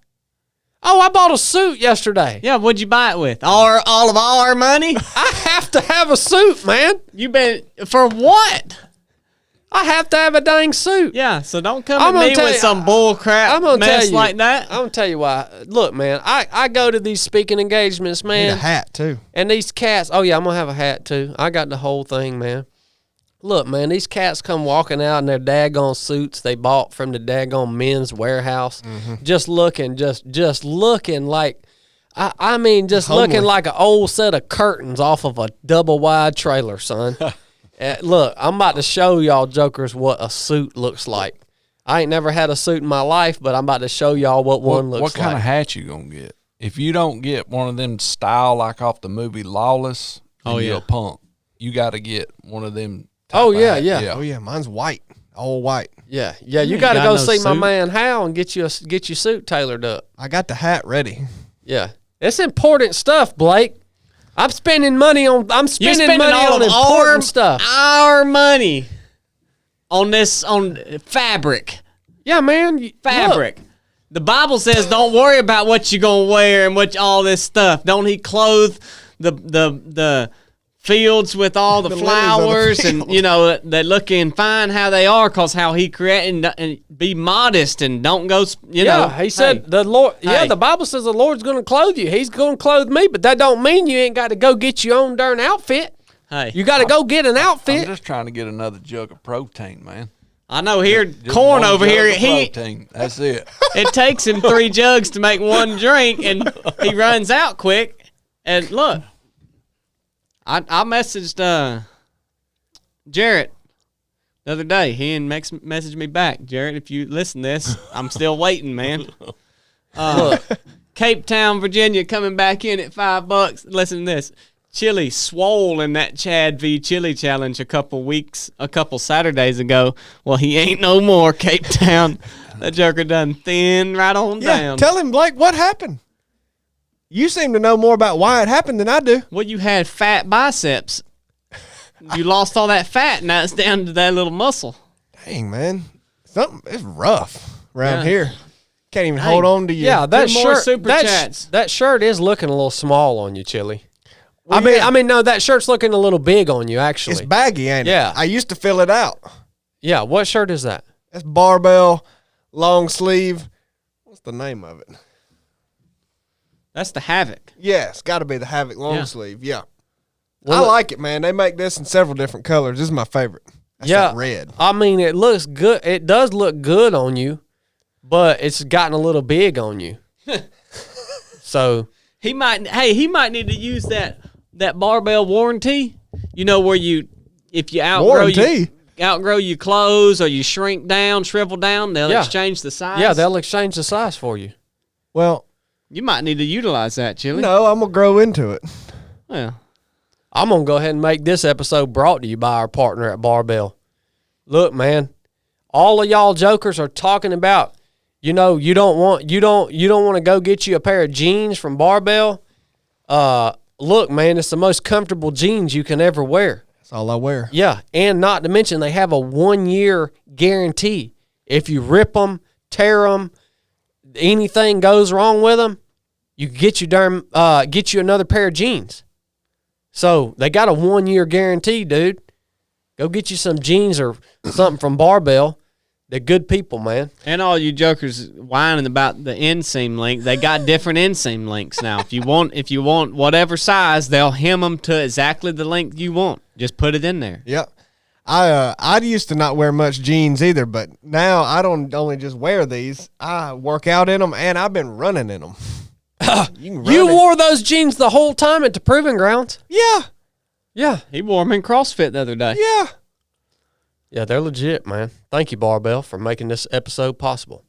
Oh, I bought a suit yesterday. Yeah, what'd you buy it with? All of our money? I have to have a suit, man. You been for what? I have to have a dang suit. Yeah, so don't come I'm at gonna me tell with you- some bull crap I'm gonna mess tell you like that. I'm gonna tell you why. Look, man, I go to these speaking engagements, Need a man, hat, too. and these cats. Oh yeah, I'm gonna have a hat too. I got the whole thing, man. Look, man, these cats come walking out in their daggone suits they bought from the daggone men's warehouse, just looking like. I mean, just Homely. looking like an old set of curtains off of a double wide trailer, son. Look, I'm about to show y'all jokers what a suit looks like. I ain't never had a suit in my life, but I'm about to show y'all what one looks What kind like. of hat you gonna get? if you don't get one of them style like off the movie Lawless, then you're a punk. You got to get one of them. Oh yeah, yeah, Oh yeah, mine's white, all white. yeah, yeah. You ain't got to got go no see my suit. man Hal and get your suit tailored up. I got the hat ready. Yeah, it's important stuff, Blake. I'm spending money on. I'm You're spending money all on of important stuff. Our money on fabric. Yeah, man. Fabric. Look, The Bible says, "Don't worry about what you're gonna wear and all this stuff." Don't He clothe the fields with all the The lilies of the flowers and field. they looking fine how they are, cause how He created and be modest and don't go. He said hey, the Lord. Yeah, Hey. the Bible says the Lord's going to clothe you. He's going to clothe me, but that don't mean you ain't got to go get your own darn outfit. Hey, You got to go get an I'm outfit. just trying to get another jug of protein, man. I know here, Just corn one over jug here. of protein. That's it. It takes him 3 jugs to make one drink, and he runs out quick. And look, I messaged Jarrett the other day. He messaged me back. Jarrett, if you listen to this, I'm still waiting, man. Cape Town, Virginia, coming back in at $5. Listen to this. Chili swole in that Chad v. Chili challenge a couple Saturdays ago. Well, he ain't no more, Cape Town. That joker done thin right on Yeah, down. tell him, Blake, what happened? You seem to know more about why it happened than I do. Well, you had fat biceps. You lost all that fat, and now it's down to that little muscle. Dang, man. It's rough around Yeah. here. Can't even hold on to you. Yeah, that Two more shirt. super chats. That shirt is looking a little small on you, Chili. I mean, no, that shirt's looking a little big on you, actually. It's baggy, ain't it? Yeah. I used to fill it out. Yeah, what shirt is that? That's barbell, long sleeve. What's the name of it? That's the Havoc. Yeah, it's got to be the Havoc long Yeah. sleeve. Yeah. Well, I like it, man. They make this in several different colors. This is my favorite. That's Yeah, that red. I mean, it looks good. It does look good on you, but it's gotten a little big on you. So He might need to use that barbell warranty. You know where if you Warranty? outgrow your clothes or you shrink down, shrivel down, they'll Yeah. exchange the size. yeah, they'll exchange the size for you. Well, You might need to utilize that, Chili. no, I'm going to grow into it. Well, I'm gonna go ahead and make this episode brought to you by our partner at Barbell. Look, man, all of y'all jokers are talking about, you don't want to go get you a pair of jeans from Barbell. Look, man, it's the most comfortable jeans you can ever wear. That's all I wear. Yeah, and not to mention they have a 1-year guarantee. If you rip them, tear them, anything goes wrong with them, you can get you another pair of jeans. So they got a 1-year guarantee, dude. Go get you some jeans or something from Barbell. They're good people, man. and all you jokers whining about the inseam link, they got different inseam links now. If you want whatever size, they'll hem them to exactly the length you want. Just put it in there. Yep. I used to not wear much jeans either, but now I don't only just wear these. I work out in them, and I've been running in them. You wore those jeans the whole time at the Proving Grounds? Yeah, Yeah. He wore them in CrossFit the other day. yeah. Yeah, they're legit, man. Thank you, Barbell, for making this episode possible.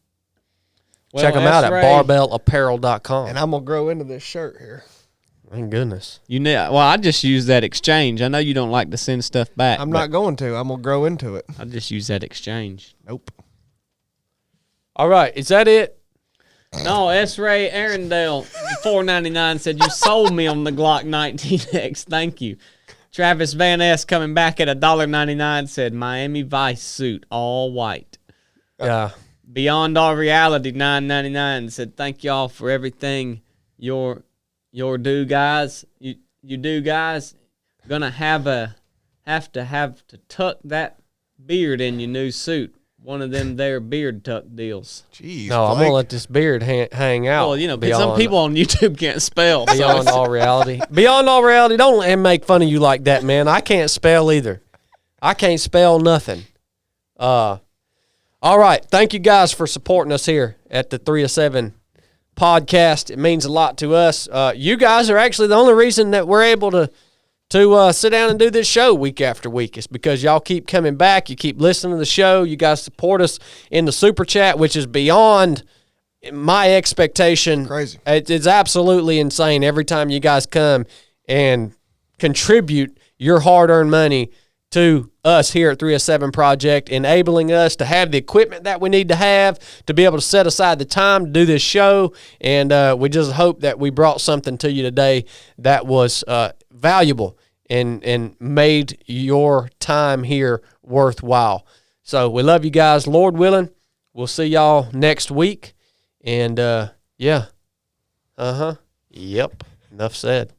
Well, Check them out at Ray, barbellapparel.com. And I'm gonna grow into this shirt here. Thank goodness. I just use that exchange. I know you don't like to send stuff back. I'm but not going to. I'm gonna grow into it. I just use that exchange. Nope. All right, is that it? No, S. Ray Arundel, $4.99 said you sold me on the Glock 19X. Thank you. Travis Van S coming back at $1.99 said Miami Vice suit, all white. Yeah. Beyond All Reality $9.99 said thank y'all for everything your do guys. You do guys gonna have to tuck that beard in your new suit. One of them there beard tuck deals. Jeez. No, I'm going to let this beard hang out. Well, some people on YouTube can't spell. Beyond all reality. Beyond all reality, don't let him make fun of you like that, man. I can't spell either. I can't spell nothing. All right. Thank you guys for supporting us here at the 3 of 7 podcast. It means a lot to us. You guys are actually the only reason that we're able to sit down and do this show week after week. It's because y'all keep coming back. You keep listening to the show. You guys support us in the super chat, which is beyond my expectation, Crazy. It's absolutely insane every time you guys come and contribute your hard-earned money to us here at 307 Project, enabling us to have the equipment that we need to have to be able to set aside the time to do this show. And we just hope that we brought something to you today that was valuable and made your time here worthwhile. So we love you guys. Lord willing, we'll see y'all next week. And, yeah. Yep. Enough said.